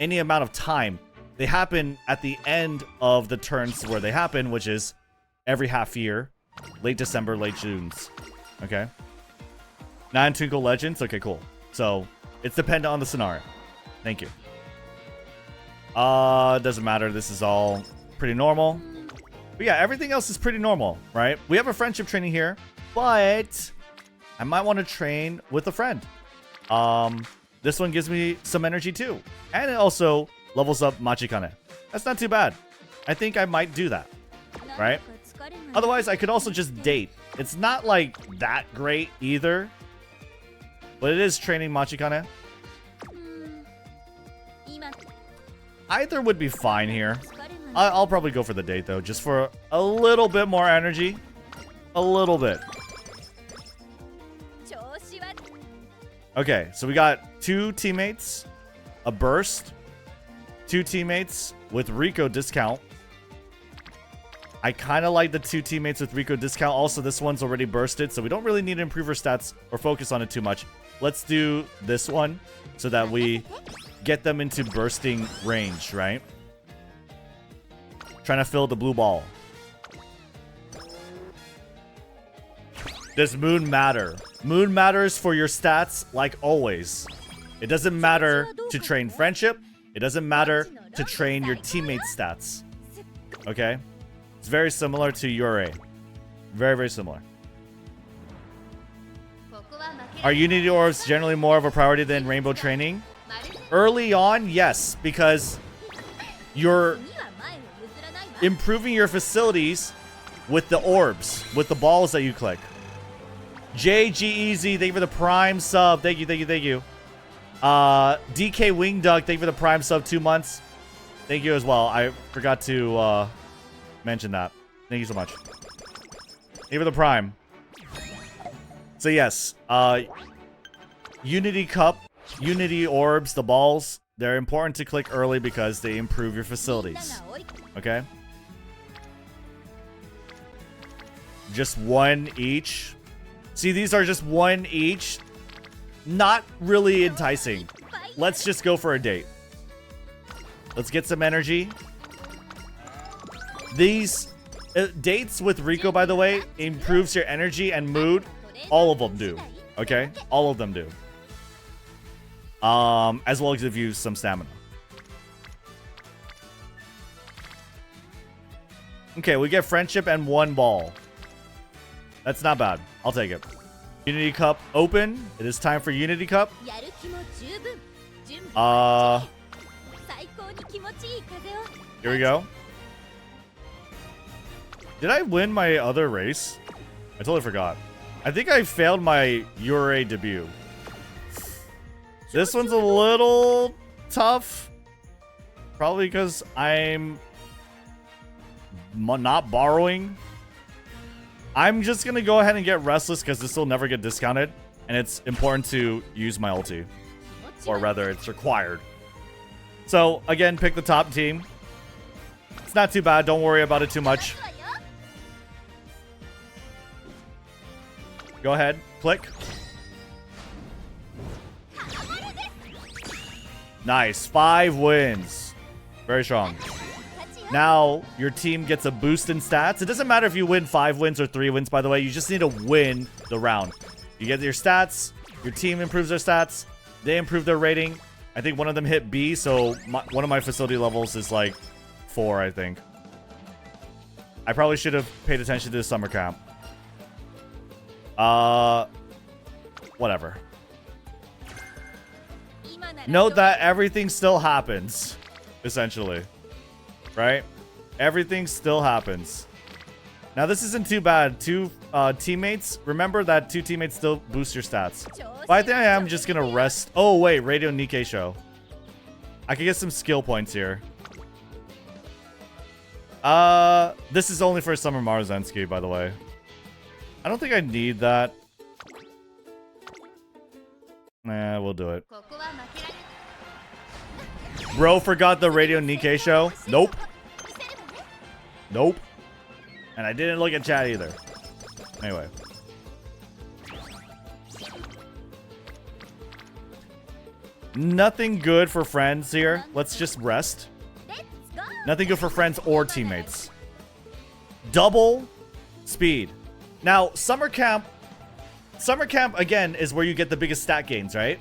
any amount of time. They happen at the end of the turns where they happen, which is every half year. Late December, late June's. Okay? Nine Twinkle Legends? Okay, cool. So, it's dependent on the scenario. Thank you. Doesn't matter. This is all pretty normal. But yeah, everything else is pretty normal, right? We have a friendship training here, but I might want to train with a friend. This one gives me some energy too. And it also levels up Machikane. That's not too bad. I think I might do that, right? Otherwise, I could also just date. It's not like that great either, but it is training Machikane. Either would be fine here. I'll probably go for the date though, just for a little bit more energy. A little bit. Okay, so we got 2 teammates, a burst, 2 teammates with Rico discount. I kind of like the 2 teammates with Rico discount. Also, this one's already bursted, so we don't really need to improve our stats or focus on it too much. Let's do this one so that we get them into bursting range, right? Trying to fill the blue ball. Does Moon matter? Moon matters for your stats like always. It doesn't matter to train friendship. It doesn't matter to train your teammates' stats. Okay? It's very similar to Yurei. Very, very similar. Are Unity Orbs generally more of a priority than Rainbow training? Early on, yes, because you're improving your facilities with the orbs, with the balls that you click. JGEZ, thank you for the Prime sub. Thank you, thank you, thank you. DK Wingduck, thank you for the Prime sub, 2 months. Thank you as well. I forgot to mention that. Thank you so much. Thank you for the Prime. So yes, Unity Cup, Unity Orbs, the balls, they're important to click early because they improve your facilities. Okay? Just 1 each. See, these are just 1 each. Not really enticing. Let's just go for a date. Let's get some energy. These Dates with Rico, by the way, improves your energy and mood. All of them do. Okay? All of them do. As well as give you some stamina. Okay, we get friendship and 1 ball. That's not bad. I'll take it. Unity Cup open. It is time for Unity Cup. Here we go. Did I win my other race? I totally forgot. I think I failed my Ure debut. This one's a little tough. Probably because I'm not borrowing. I'm just going to go ahead and get Restless because this will never get discounted. And it's important to use my ulti. Or rather, it's required. So, again, pick the top team. It's not too bad. Don't worry about it too much. Go ahead. Click. Nice. 5 wins. Very strong. Now, your team gets a boost in stats. It doesn't matter if you win 5 wins or 3 wins, by the way. You just need to win the round. You get your stats. Your team improves their stats. They improve their rating. I think one of them hit B, so one of my facility levels is like 4, I think. I probably should have paid attention to the summer camp. Whatever. Note that everything still happens, essentially. Right? Everything still happens. Now, this isn't too bad. 2 teammates. Remember that 2 teammates still boost your stats. But I think I am just going to rest. Oh, wait. Radio Nikkei show. I can get some skill points here. This is only for Summer Marzensky, by the way. I don't think I need that. Nah, we'll do it. Bro forgot the Radio Nikkei show. Nope. Nope. And I didn't look at chat either. Anyway. Nothing good for friends here. Let's just rest. Nothing good for friends or teammates. Double speed. Now, summer camp, again, is where you get the biggest stat gains, right?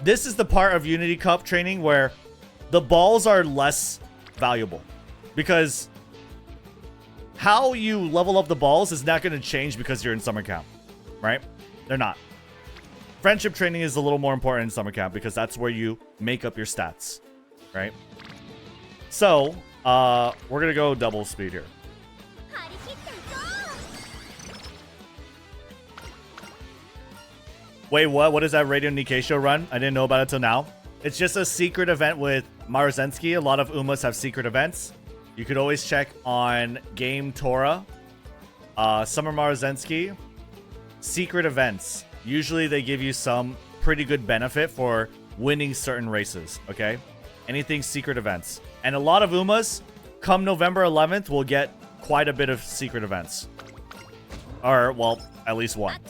This is the part of Unity Cup training where the balls are less valuable. Because how you level up the balls is not going to change because you're in summer camp, right? They're not. Friendship training is a little more important in summer camp because that's where you make up your stats, right? So, we're going to go double speed here. Wait, what? What is that Radio Nikkei show run? I didn't know about it till now. It's just a secret event with Marzensky. A lot of Umas have secret events. You could always check on Game Tora. Summer Marzensky. Secret events. Usually they give you some pretty good benefit for winning certain races, okay? Anything secret events. And a lot of Umas, come November 11th, will get quite a bit of secret events. Or, well, at least one.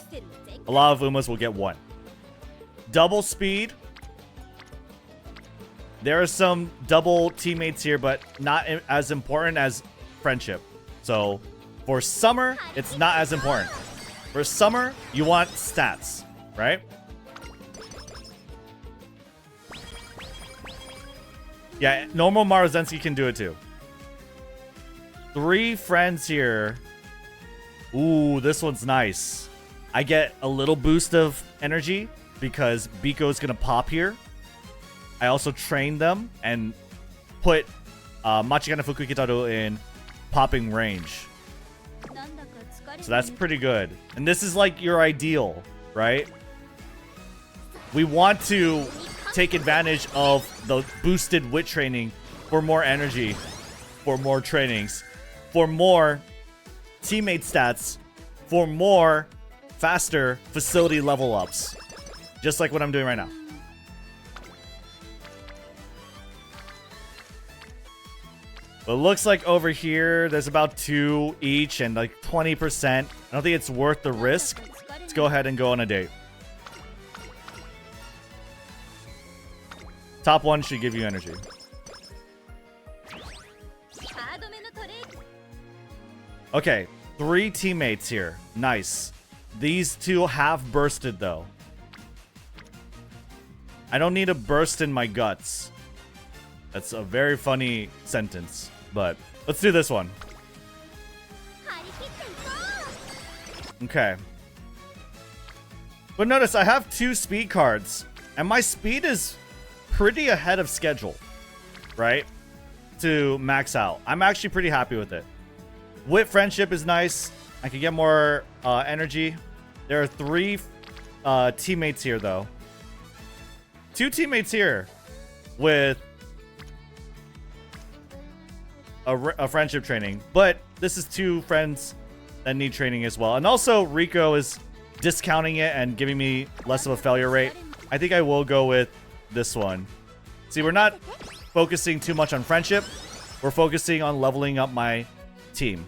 A lot of Umas will get 1. Double speed. There are some double teammates here, but not as important as friendship. So, for summer, it's not as important. For summer, you want stats, right? Yeah, normal Marzensky can do it too. 3 friends here. Ooh, this one's nice. I get a little boost of energy because Biko is going to pop here. I also train them and put Machigana Fukukitaru in popping range. So that's pretty good. And this is like your ideal, right? We want to take advantage of the boosted wit training for more energy, for more trainings, for more teammate stats, for more faster facility level ups. Just like what I'm doing right now. But it looks like over here, there's about 2 each and like 20%. I don't think it's worth the risk. Let's go ahead and go on a date. Top 1 should give you energy. Okay, 3 teammates here. Nice. These 2 have bursted, though. I don't need a burst in my guts. That's a very funny sentence, but let's do this one. Okay. But notice I have 2 speed cards, and my speed is pretty ahead of schedule, right? To max out. I'm actually pretty happy with it. Wit Friendship is nice. I can get more energy. There are 3 teammates here, though. 2 teammates here with a friendship training. But this is 2 friends that need training as well. And also, Rico is discounting it and giving me less of a failure rate. I think I will go with this one. See, we're not focusing too much on friendship. We're focusing on leveling up my team.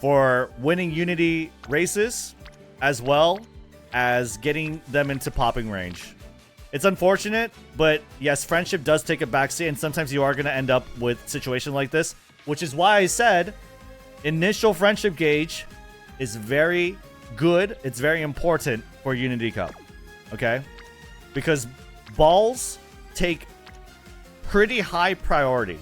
For winning Unity races, as well as getting them into popping range. It's unfortunate, but yes, friendship does take a backseat, and sometimes you are going to end up with a situation like this, which is why I said initial friendship gauge is very good. It's very important for Unity Cup, okay? Because balls take pretty high priority.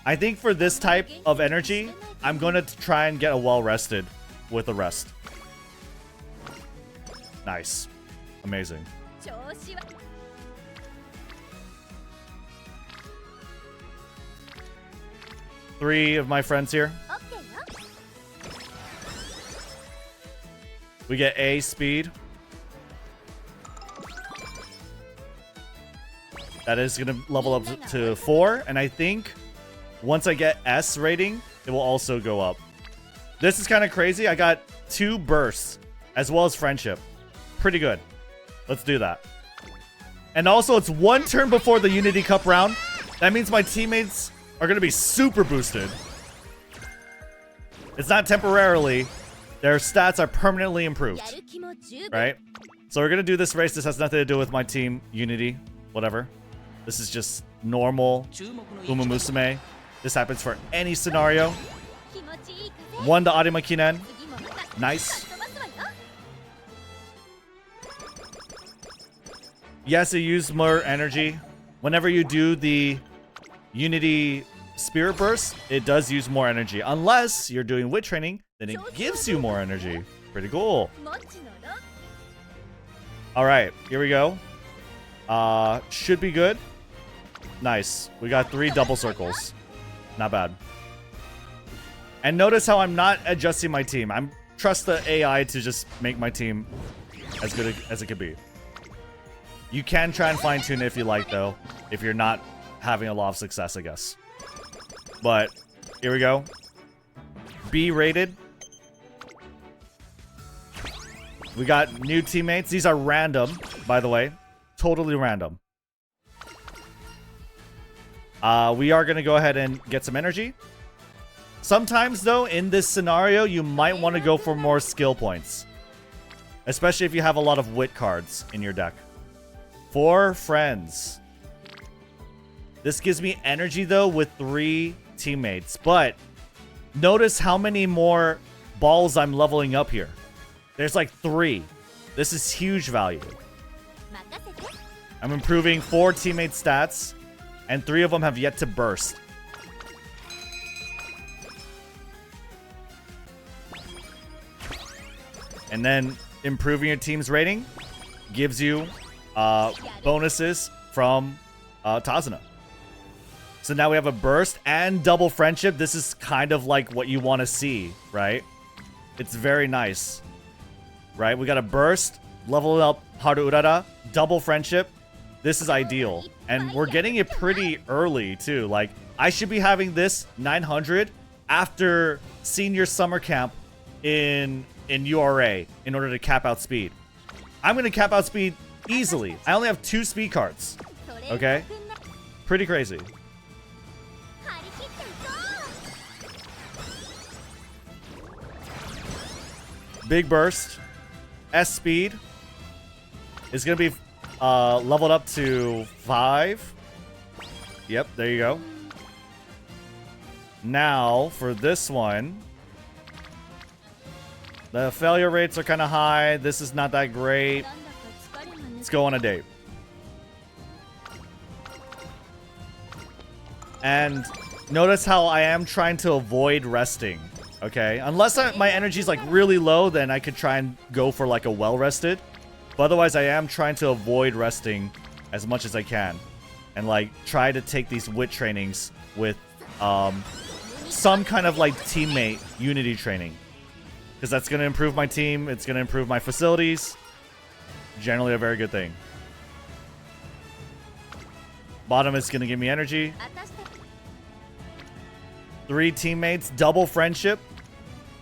I think for this type of energy, I'm going to try and get a well-rested with a rest. Nice. Amazing. 3 of my friends here. We get A speed. That is going to level up to 4. And I think once I get S rating, it will also go up. This is kind of crazy. I got 2 bursts as well as friendship. Pretty good. Let's do that. And also, it's 1 turn before the Unity Cup round. That means my teammates are going to be super boosted. It's not temporarily. Their stats are permanently improved. Right? So we're going to do this race. This has nothing to do with my team, Unity. Whatever. This is just normal Umamusume. This happens for any scenario. 1 to Arima Kinen. Nice. Yes, it used more energy. Whenever you do the Unity Spirit Burst, it does use more energy. Unless you're doing Wit Training, then it gives you more energy. Pretty cool. Alright, here we go. Should be good. Nice. We got 3 double circles. Not bad. And notice how I'm not adjusting my team. I'm trust the AI to just make my team as good as it could be. You can try and fine-tune it if you like, though, if you're not having a lot of success, I guess. But here we go. B rated. We got new teammates. These are random, by the way. Totally random. We are going to go ahead and get some energy. Sometimes, though, in this scenario, you might want to go for more skill points. Especially if you have a lot of wit cards in your deck. 4 friends. This gives me energy, though, with 3 teammates. But notice how many more balls I'm leveling up here. There's like 3. This is huge value. I'm improving 4 teammate stats, and 3 of them have yet to burst. And then improving your team's rating gives you bonuses from Tazuna. So now we have a burst and double friendship. This is kind of like what you want to see, right? It's very nice. Right? We got a burst, level up Haru Urara, double friendship. This is ideal. And we're getting it pretty early, too. Like, I should be having this 900 after senior summer camp in URA in order to cap out speed. I'm going to cap out speed easily. I only have 2 speed cards. Okay? Pretty crazy. Big burst. S speed is going to be leveled up to 5. Yep, there you go. Now, for this one, the failure rates are kind of high. This is not that great. Let's go on a date. And notice how I am trying to avoid resting. Okay, unless my energy is like really low, then I could try and go for like a well-rested. But otherwise, I am trying to avoid resting as much as I can. And like try to take these wit trainings with some kind of like teammate unity training. Because that's going to improve my team. It's going to improve my facilities. Generally a very good thing. Bottom is going to give me energy. 3 teammates, double friendship.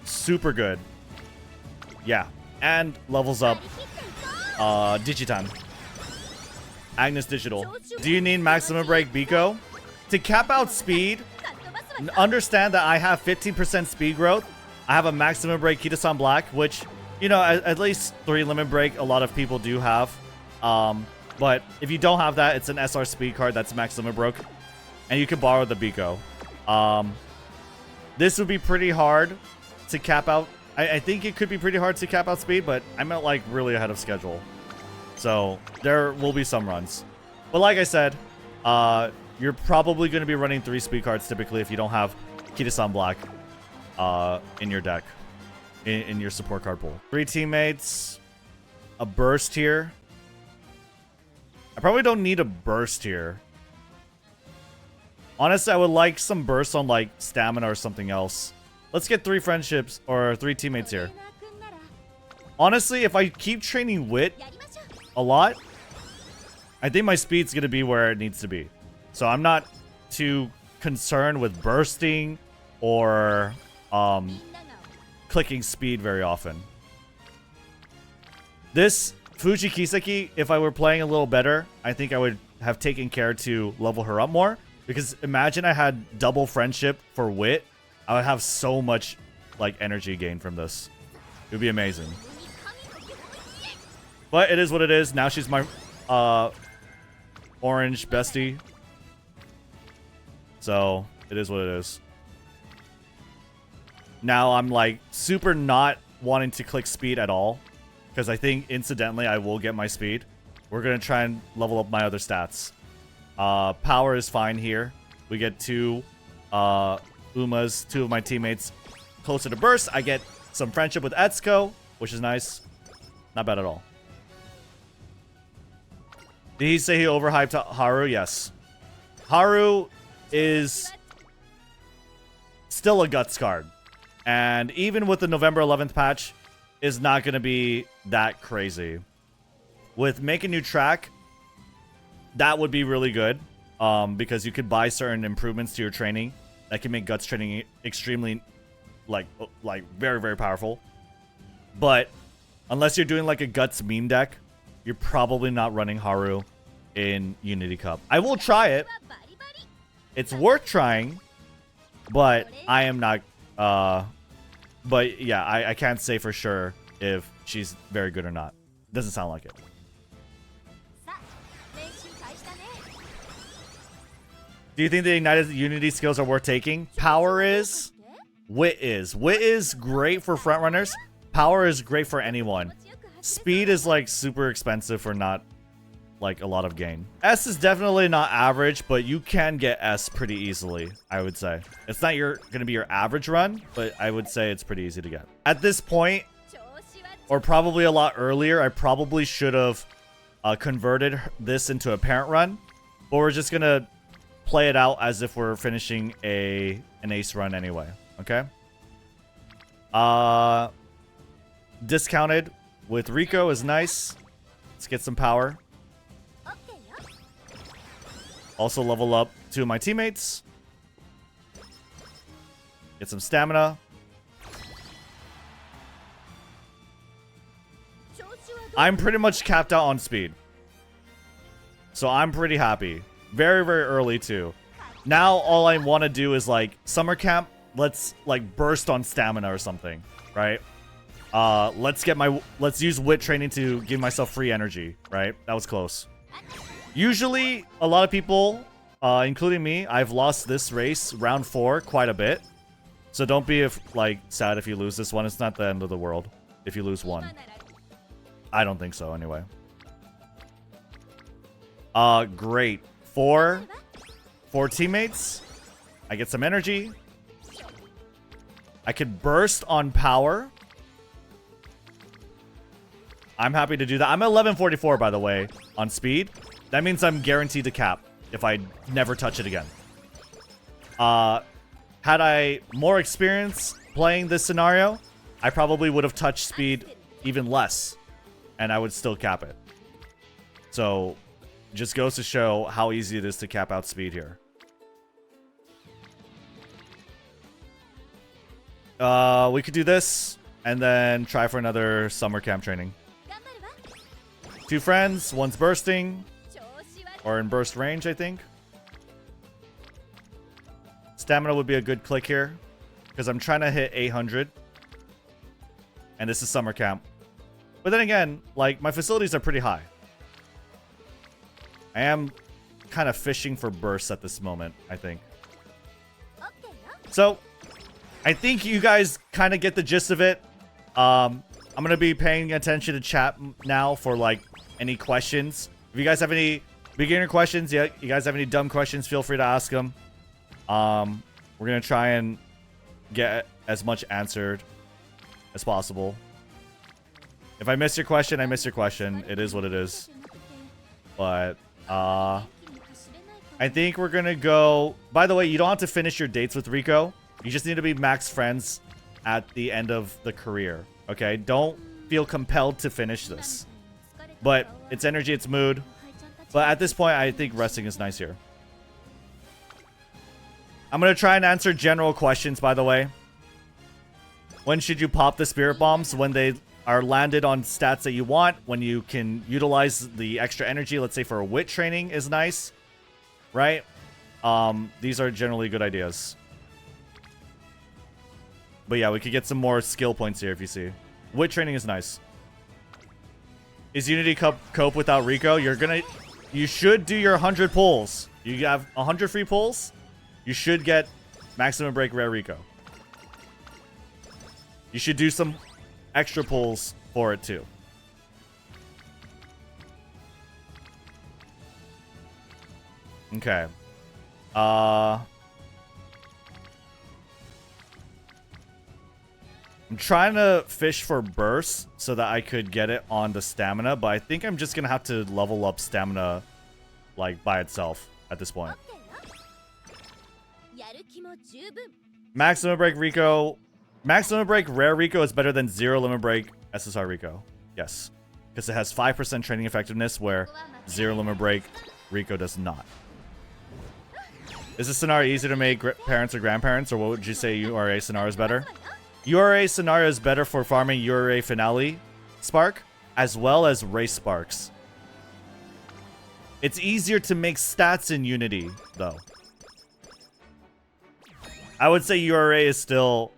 Super good. Yeah. And levels up Digitan. Agnes Digital. Do you need maximum break Biko? To cap out speed, understand that I have 15% speed growth. I have a maximum break Kitasan Black, which, you know, at least 3 limit break a lot of people do have. But if you don't have that, it's an SR speed card that's maximum broke. And you can borrow the Biko. This would be pretty hard to cap out. I think it could be pretty hard to cap out speed, but I'm at like really ahead of schedule. So there will be some runs. But like I said, you're probably going to be running 3 speed cards typically if you don't have Kitasan Black in your deck, in your support card pool. 3 teammates, a burst here. I probably don't need a burst here. Honestly, I would like some bursts on like stamina or something else. Let's get 3 friendships or 3 teammates here. Honestly, if I keep training wit a lot, I think my speed's going to be where it needs to be. So I'm not too concerned with bursting or clicking speed very often. This Fuji Kiseki, if I were playing a little better, I think I would have taken care to level her up more. Because imagine I had double friendship for wit. I would have so much like energy gain from this. It would be amazing. But it is what it is. Now she's my orange bestie. So it is what it is. Now I'm like super not wanting to click speed at all. Because I think incidentally I will get my speed. We're going to try and level up my other stats. Power is fine here. We get 2 Umas, 2 of my teammates closer to burst. I get some friendship with Etsuko, which is nice. Not bad at all. Did he say he overhyped Haru? Yes. Haru is still a guts card. And even with the November 11th patch, is not going to be that crazy. With Make a New Track, that would be really good. Because you could buy certain improvements to your training that can make guts training extremely, like very, very powerful. But unless you're doing like a guts meme deck, you're probably not running Haru in Unity Cup. I will try it. It's worth trying, but I am not. But yeah, I can't say for sure if she's very good or not. Doesn't sound like it. Do you think the Ignited Unity skills are worth taking? Power is. Wit is. Wit is great for frontrunners. Power is great for anyone. Speed is like super expensive for not like a lot of gain. S is definitely not average, but you can get S pretty easily, I would say. It's not gonna be your average run, but I would say it's pretty easy to get. At this point, or probably a lot earlier, I probably should have converted this into a parent run, but we're just gonna play it out as if we're finishing an ace run anyway. Okay. Discounted with Rico is nice. Let's get some power. Also level up 2 of my teammates. Get some stamina. I'm pretty much capped out on speed. So I'm pretty happy. Very, very early too. Now all I want to do is like summer camp. Let's like burst on stamina or something, right? Let's use wit training to give myself free energy, right? That was close. Usually a lot of people including me, I've lost this race, round 4, quite a bit. So don't be sad if you lose this one. It's not the end of the world if you lose one. I don't think so, anyway. Great. 4 teammates. I get some energy. I could burst on power. I'm happy to do that. I'm at 1144, by the way, on speed. That means I'm guaranteed to cap if I never touch it again. Had I more experience playing this scenario, I probably would have touched speed even less, and I would still cap it. So, just goes to show how easy it is to cap out speed here. We could do this, and then try for another summer camp training. 2 friends, one's bursting, or in burst range, I think. Stamina would be a good click here, because I'm trying to hit 800. And this is summer camp. But then again, like, my facilities are pretty high. I am kind of fishing for bursts at this moment, I think. So, I think you guys kind of get the gist of it. I'm going to be paying attention to chat now for, like, any questions. If you guys have any beginner questions, yeah, you guys have any dumb questions, feel free to ask them. We're going to try and get as much answered as possible. If I miss your question, I miss your question. It is what it is. But, I think we're going to go... By the way, you don't have to finish your dates with Rico. You just need to be max friends at the end of the career. Okay? Don't feel compelled to finish this. But it's energy, it's mood. But at this point, I think resting is nice here. I'm going to try and answer general questions, by the way. When should you pop the spirit bombs? When they are landed on stats that you want. When you can utilize the extra energy, let's say for a wit training is nice. Right? These are generally good ideas. But yeah, we could get some more skill points here if you see. Wit training is nice. Is Unity cope without Rico? You should do your 100 pulls. You have 100 free pulls. You should get maximum break rare Rico. You should do some extra pulls for it too. Okay. I'm trying to fish for bursts so that I could get it on the stamina, but I think I'm just going to have to level up stamina like by itself at this point. Maximum break Rico. Maximum break rare Rico is better than 0 limit break SSR Rico. Yes. Because it has 5% training effectiveness where 0 limit break Rico does not. Is this scenario easier to make parents or grandparents, or what would you say URA scenario is better? URA scenario is better for farming URA finale spark as well as race sparks. It's easier to make stats in Unity though. I would say URA is still...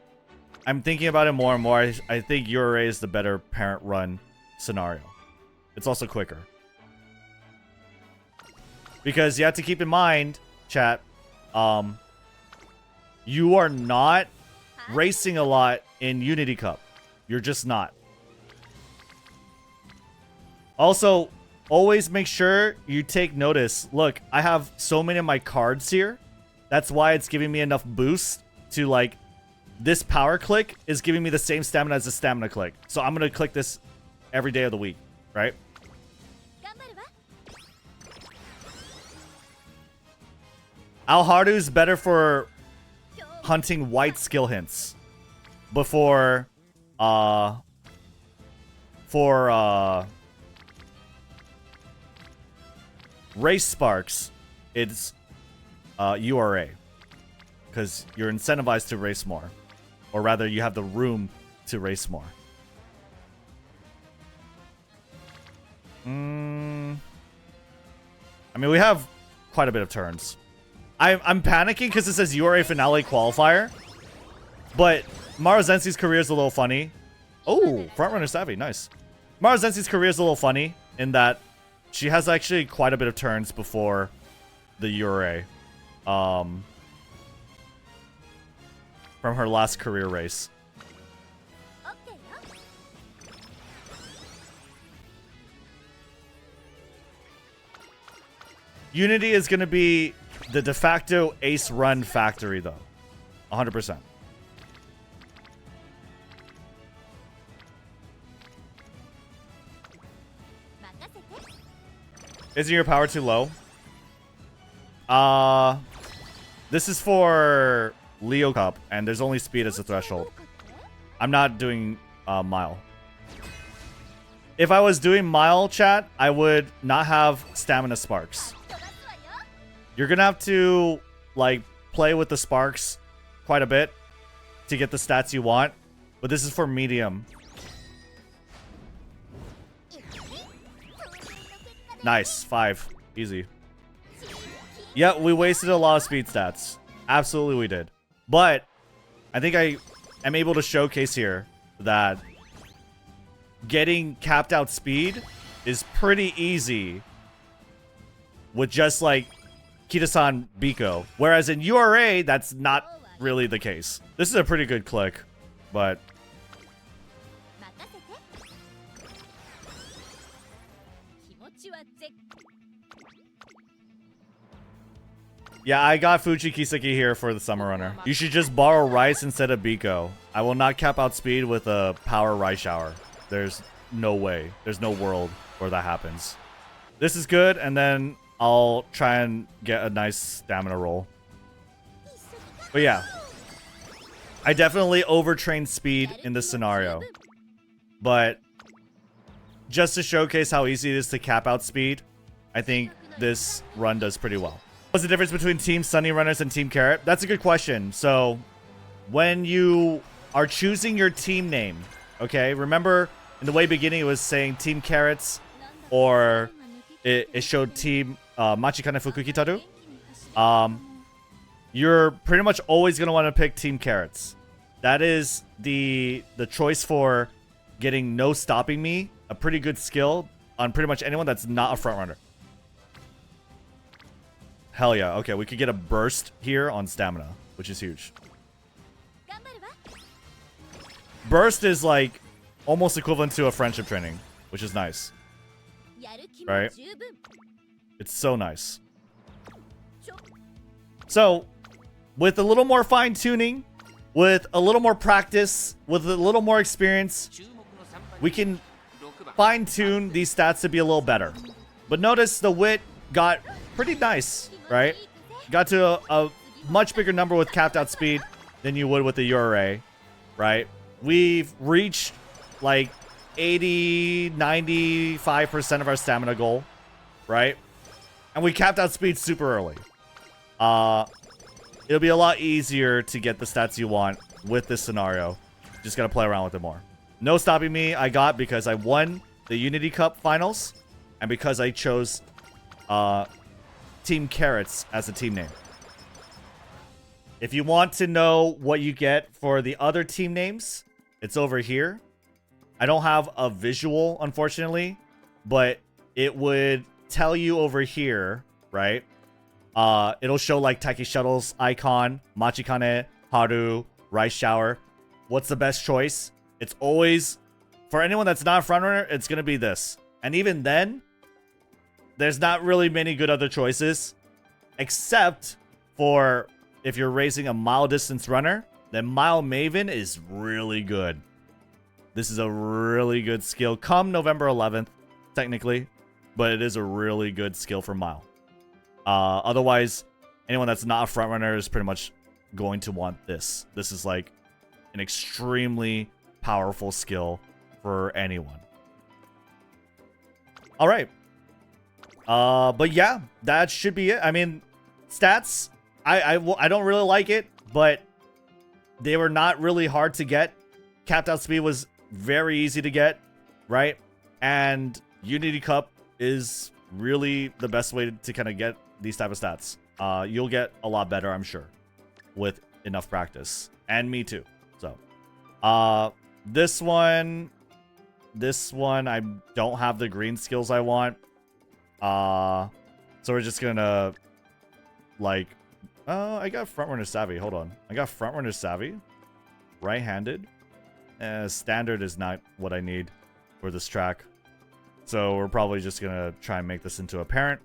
I'm thinking about it more and more. I think URA is the better parent run scenario. It's also quicker. Because you have to keep in mind, chat, you are not racing a lot in Unity Cup. You're just not. Also, always make sure you take notice. Look, I have so many of my cards here. That's why it's giving me enough boost to, like, this power click is giving me the same stamina as the stamina click. So I'm going to click this every day of the week, right? Alharu is better for hunting white skill hints before race sparks. It's URA because you're incentivized to race more, or rather you have the room to race more. I mean, we have quite a bit of turns. I'm panicking because it says URA finale qualifier, but Mara Zensi's career is a little funny. Oh, frontrunner savvy, nice. Mara Zensi's career is a little funny in that she has actually quite a bit of turns before the Ure. From her last career race. Unity is going to be the de facto ace run factory, though. 100%. Isn't your power too low? This is for Leo Cup, and there's only speed as a threshold. I'm not doing mile. If I was doing mile, chat, I would not have stamina sparks. You're gonna have to like play with the sparks quite a bit to get the stats you want, but this is for medium. Nice, 5, easy. Yep, we wasted a lot of speed stats. Absolutely we did. But I think I am able to showcase here that getting capped out speed is pretty easy with just like Kitasan Biko. Whereas in URA, that's not really the case. This is a pretty good click, but yeah, I got Fuji Kiseki here for the Summer Runner. You should just borrow Rice instead of Biko. I will not cap out speed with a power Rice Shower. There's no way. There's no world where that happens. This is good, and then I'll try and get a nice stamina roll. But yeah, I definitely overtrained speed in this scenario. But just to showcase how easy it is to cap out speed, I think this run does pretty well. What's the difference between Team Sunny Runners and Team Carrot? That's a good question. So when you are choosing your team name, okay, remember in the way beginning it was saying Team Carrots, or it showed Team Machikane Fukukitaru. You're pretty much always going to want to pick Team Carrots. That is the choice for getting no stopping me, a pretty good skill on pretty much anyone that's not a front runner. Hell yeah. Okay, we could get a burst here on stamina, which is huge. Burst is like almost equivalent to a friendship training, which is nice. Right? It's so nice. So, with a little more fine-tuning, with a little more practice, with a little more experience, we can fine-tune these stats to be a little better. But notice the wit got pretty nice, right? Got to a much bigger number with capped out speed than you would with the URA, right? We've reached like 80, 95% of our stamina goal, right? And we capped out speed super early. It'll be a lot easier to get the stats you want with this scenario. Just gotta play around with it more. No stopping me I got because I won the Unity Cup finals and because I chose Team Carrots as a team name. If you want to know what you get for the other team names, it's over here. I don't have a visual, unfortunately, but it would tell you over here, right? It'll show like Taiki Shuttle's icon, Machikane, Haru, Rice Shower. What's the best choice? It's always, for anyone that's not a frontrunner, it's going to be this. And even then, there's not really many good other choices, except for if you're racing a mile distance runner, then Mile Maven is really good. This is a really good skill. Come November 11th, technically, but it is a really good skill for mile. Otherwise, anyone that's not a front runner is pretty much going to want this. This is like an extremely powerful skill for anyone. All right. But yeah, that should be it. I mean, stats, I don't really like it, but they were not really hard to get. Capped out speed was very easy to get, right? And Unity Cup is really the best way to kind of get these type of stats. You'll get a lot better, I'm sure, with enough practice. And me too. So, this one, I don't have the green skills I want. So we're just gonna like, I got Frontrunner Savvy. Hold on. I got Frontrunner Savvy. Right-handed. Standard is not what I need for this track. So we're probably just going to try and make this into a parent.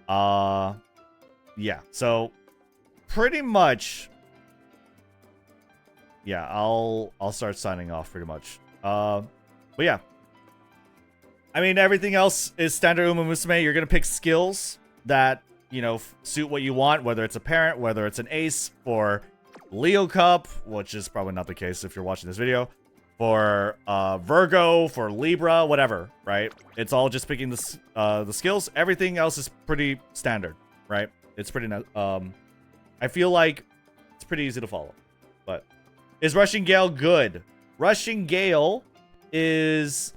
Yeah. So pretty much... Yeah, I'll start signing off pretty much. But yeah. I mean, everything else is standard Umamusume. You're going to pick skills that, you know, suit what you want, whether it's a parent, whether it's an ace for Leo Cup, which is probably not the case if you're watching this video, for Virgo, for Libra, whatever, right? It's all just picking the skills. Everything else is pretty standard, right? It's pretty, I feel like it's pretty easy to follow. But is Rushing Gale good? Rushing Gale is...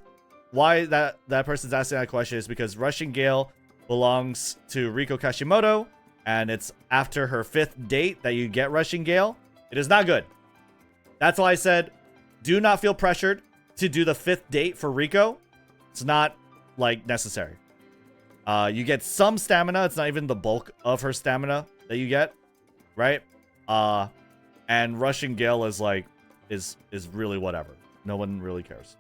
Why that person's asking that question is because Rushing Gale belongs to Riko Kashimoto, and it's after her 5th date that you get Rushing Gale. It is not good. That's why I said, do not feel pressured to do the 5th date for Riko. It's not, like, necessary. You get some stamina. It's not even the bulk of her stamina that you get, right? And Rushing Gale is, like, is really whatever. No one really cares.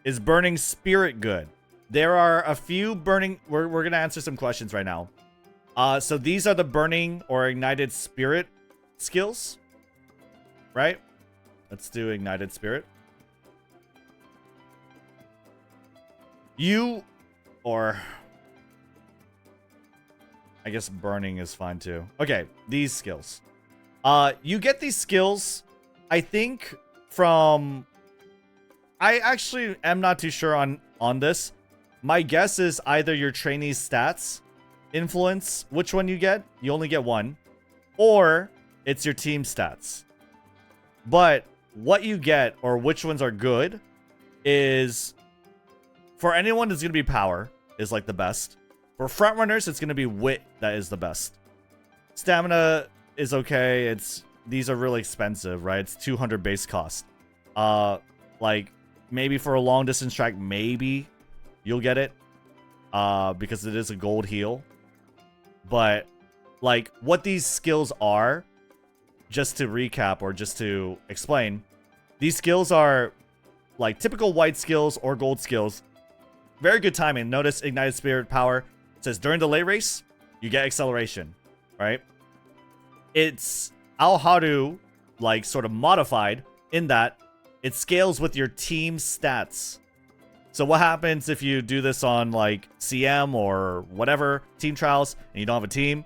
Is Burning Spirit good? There are a few burning... We're going to answer some questions right now. So these are the Burning or Ignited Spirit skills. Right? Let's do Ignited Spirit. Or... I guess Burning is fine too. Okay, these skills. You get these skills, I think, from... I actually am not too sure on this. My guess is either your trainee's stats influence which one you get. You only get one. Or it's your team stats. But what you get, or which ones are good, is... For anyone, it's going to be power, is like the best. For frontrunners, it's going to be wit that is the best. Stamina is okay. These are really expensive, right? It's 200 base cost. Like... Maybe for a long distance track, maybe you'll get it. Because it is a gold heal. But, like, what these skills are, just to recap or just to explain, these skills are, like, typical white skills or gold skills. Very good timing. Notice Ignited Spirit Power. It says, during the late race, you get acceleration, right? It's Al-Haru, like, sort of modified in that it scales with your team stats. So what happens if you do this on like CM or whatever team trials and you don't have a team?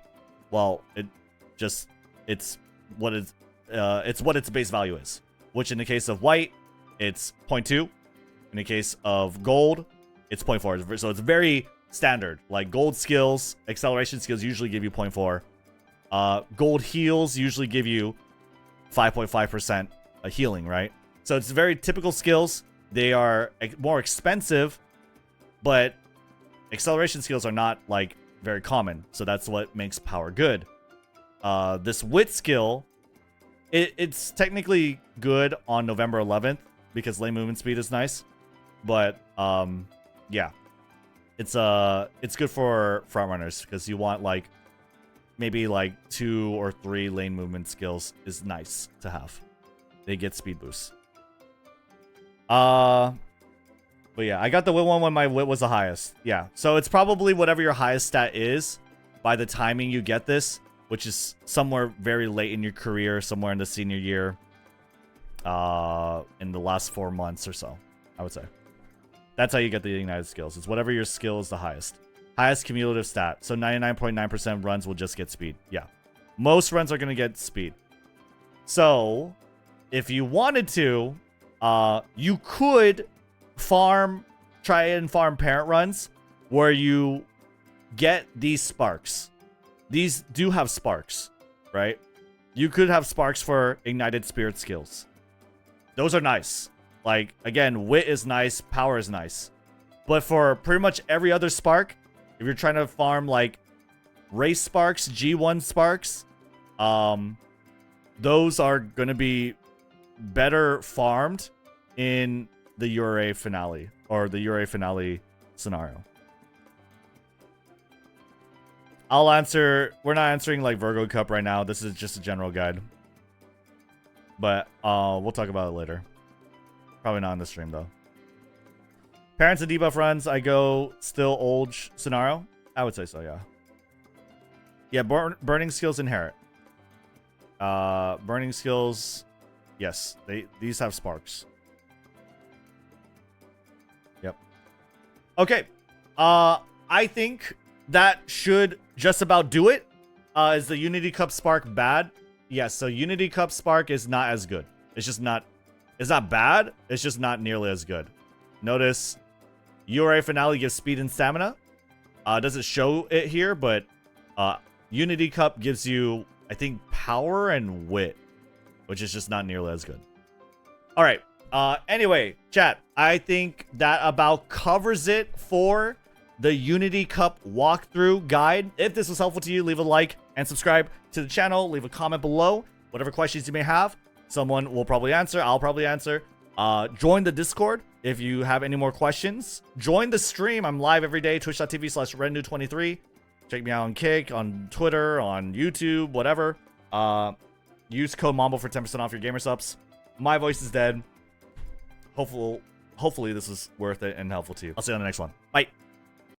Well, it's what its base value is. Which in the case of white, it's 0.2. In the case of gold, it's 0.4. So it's very standard. Like gold skills, acceleration skills usually give you 0.4. Gold heals usually give you 5.5% healing, right? So it's very typical skills. They are more expensive, but acceleration skills are not, like, very common. So that's what makes power good. This wit skill, it's technically good on November 11th because lane movement speed is nice. But, yeah. It's good for frontrunners because you want, like, maybe, like, 2 or 3 lane movement skills is nice to have. They get speed boosts. But yeah, I got the wit one when my wit was the highest. Yeah, so it's probably whatever your highest stat is by the timing you get this, which is somewhere very late in your career, somewhere in the senior year, in the last 4 months or so, I would say. That's how you get the ignited skills. It's whatever your skill is the highest. Highest cumulative stat. So 99.9% runs will just get speed. Yeah. Most runs are going to get speed. So, if you wanted to... you could try and farm parent runs where you get these sparks. These do have sparks, right? You could have sparks for Ignited Spirit skills. Those are nice. Like, again, wit is nice, power is nice. But for pretty much every other spark, if you're trying to farm, like, race sparks, G1 sparks, those are going to be better farmed in the Ure finale or the Ure finale scenario. I'll answer. We're not answering like Virgo Cup right now. This is just a general guide. But we'll talk about it later. Probably not on the stream though. Parents and debuff runs, I go still old scenario. I would say so, yeah. Yeah, burning skills inherit. Burning skills, yes. These have sparks. Yep. Okay. I think that should just about do it. Is the Unity Cup Spark bad? Yes, so Unity Cup Spark is not as good. It's just not... It's not bad. It's just not nearly as good. Notice URA Finale gives speed and stamina. Doesn't show it here, but Unity Cup gives you, I think, power and wit, which is just not nearly as good. All right. Anyway, chat, I think that about covers it for the Unity Cup walkthrough guide. If this was helpful to you, leave a like and subscribe to the channel. Leave a comment below. Whatever questions you may have, someone will probably answer. I'll probably answer. Join the Discord if you have any more questions. Join the stream. I'm live every day, twitch.tv/Rednu23. Check me out on Kick, on Twitter, on YouTube, whatever. Use code MAMBO for 10% off your gamer subs. My voice is dead. Hopefully this is worth it and helpful to you. I'll see you on the next one. Bye.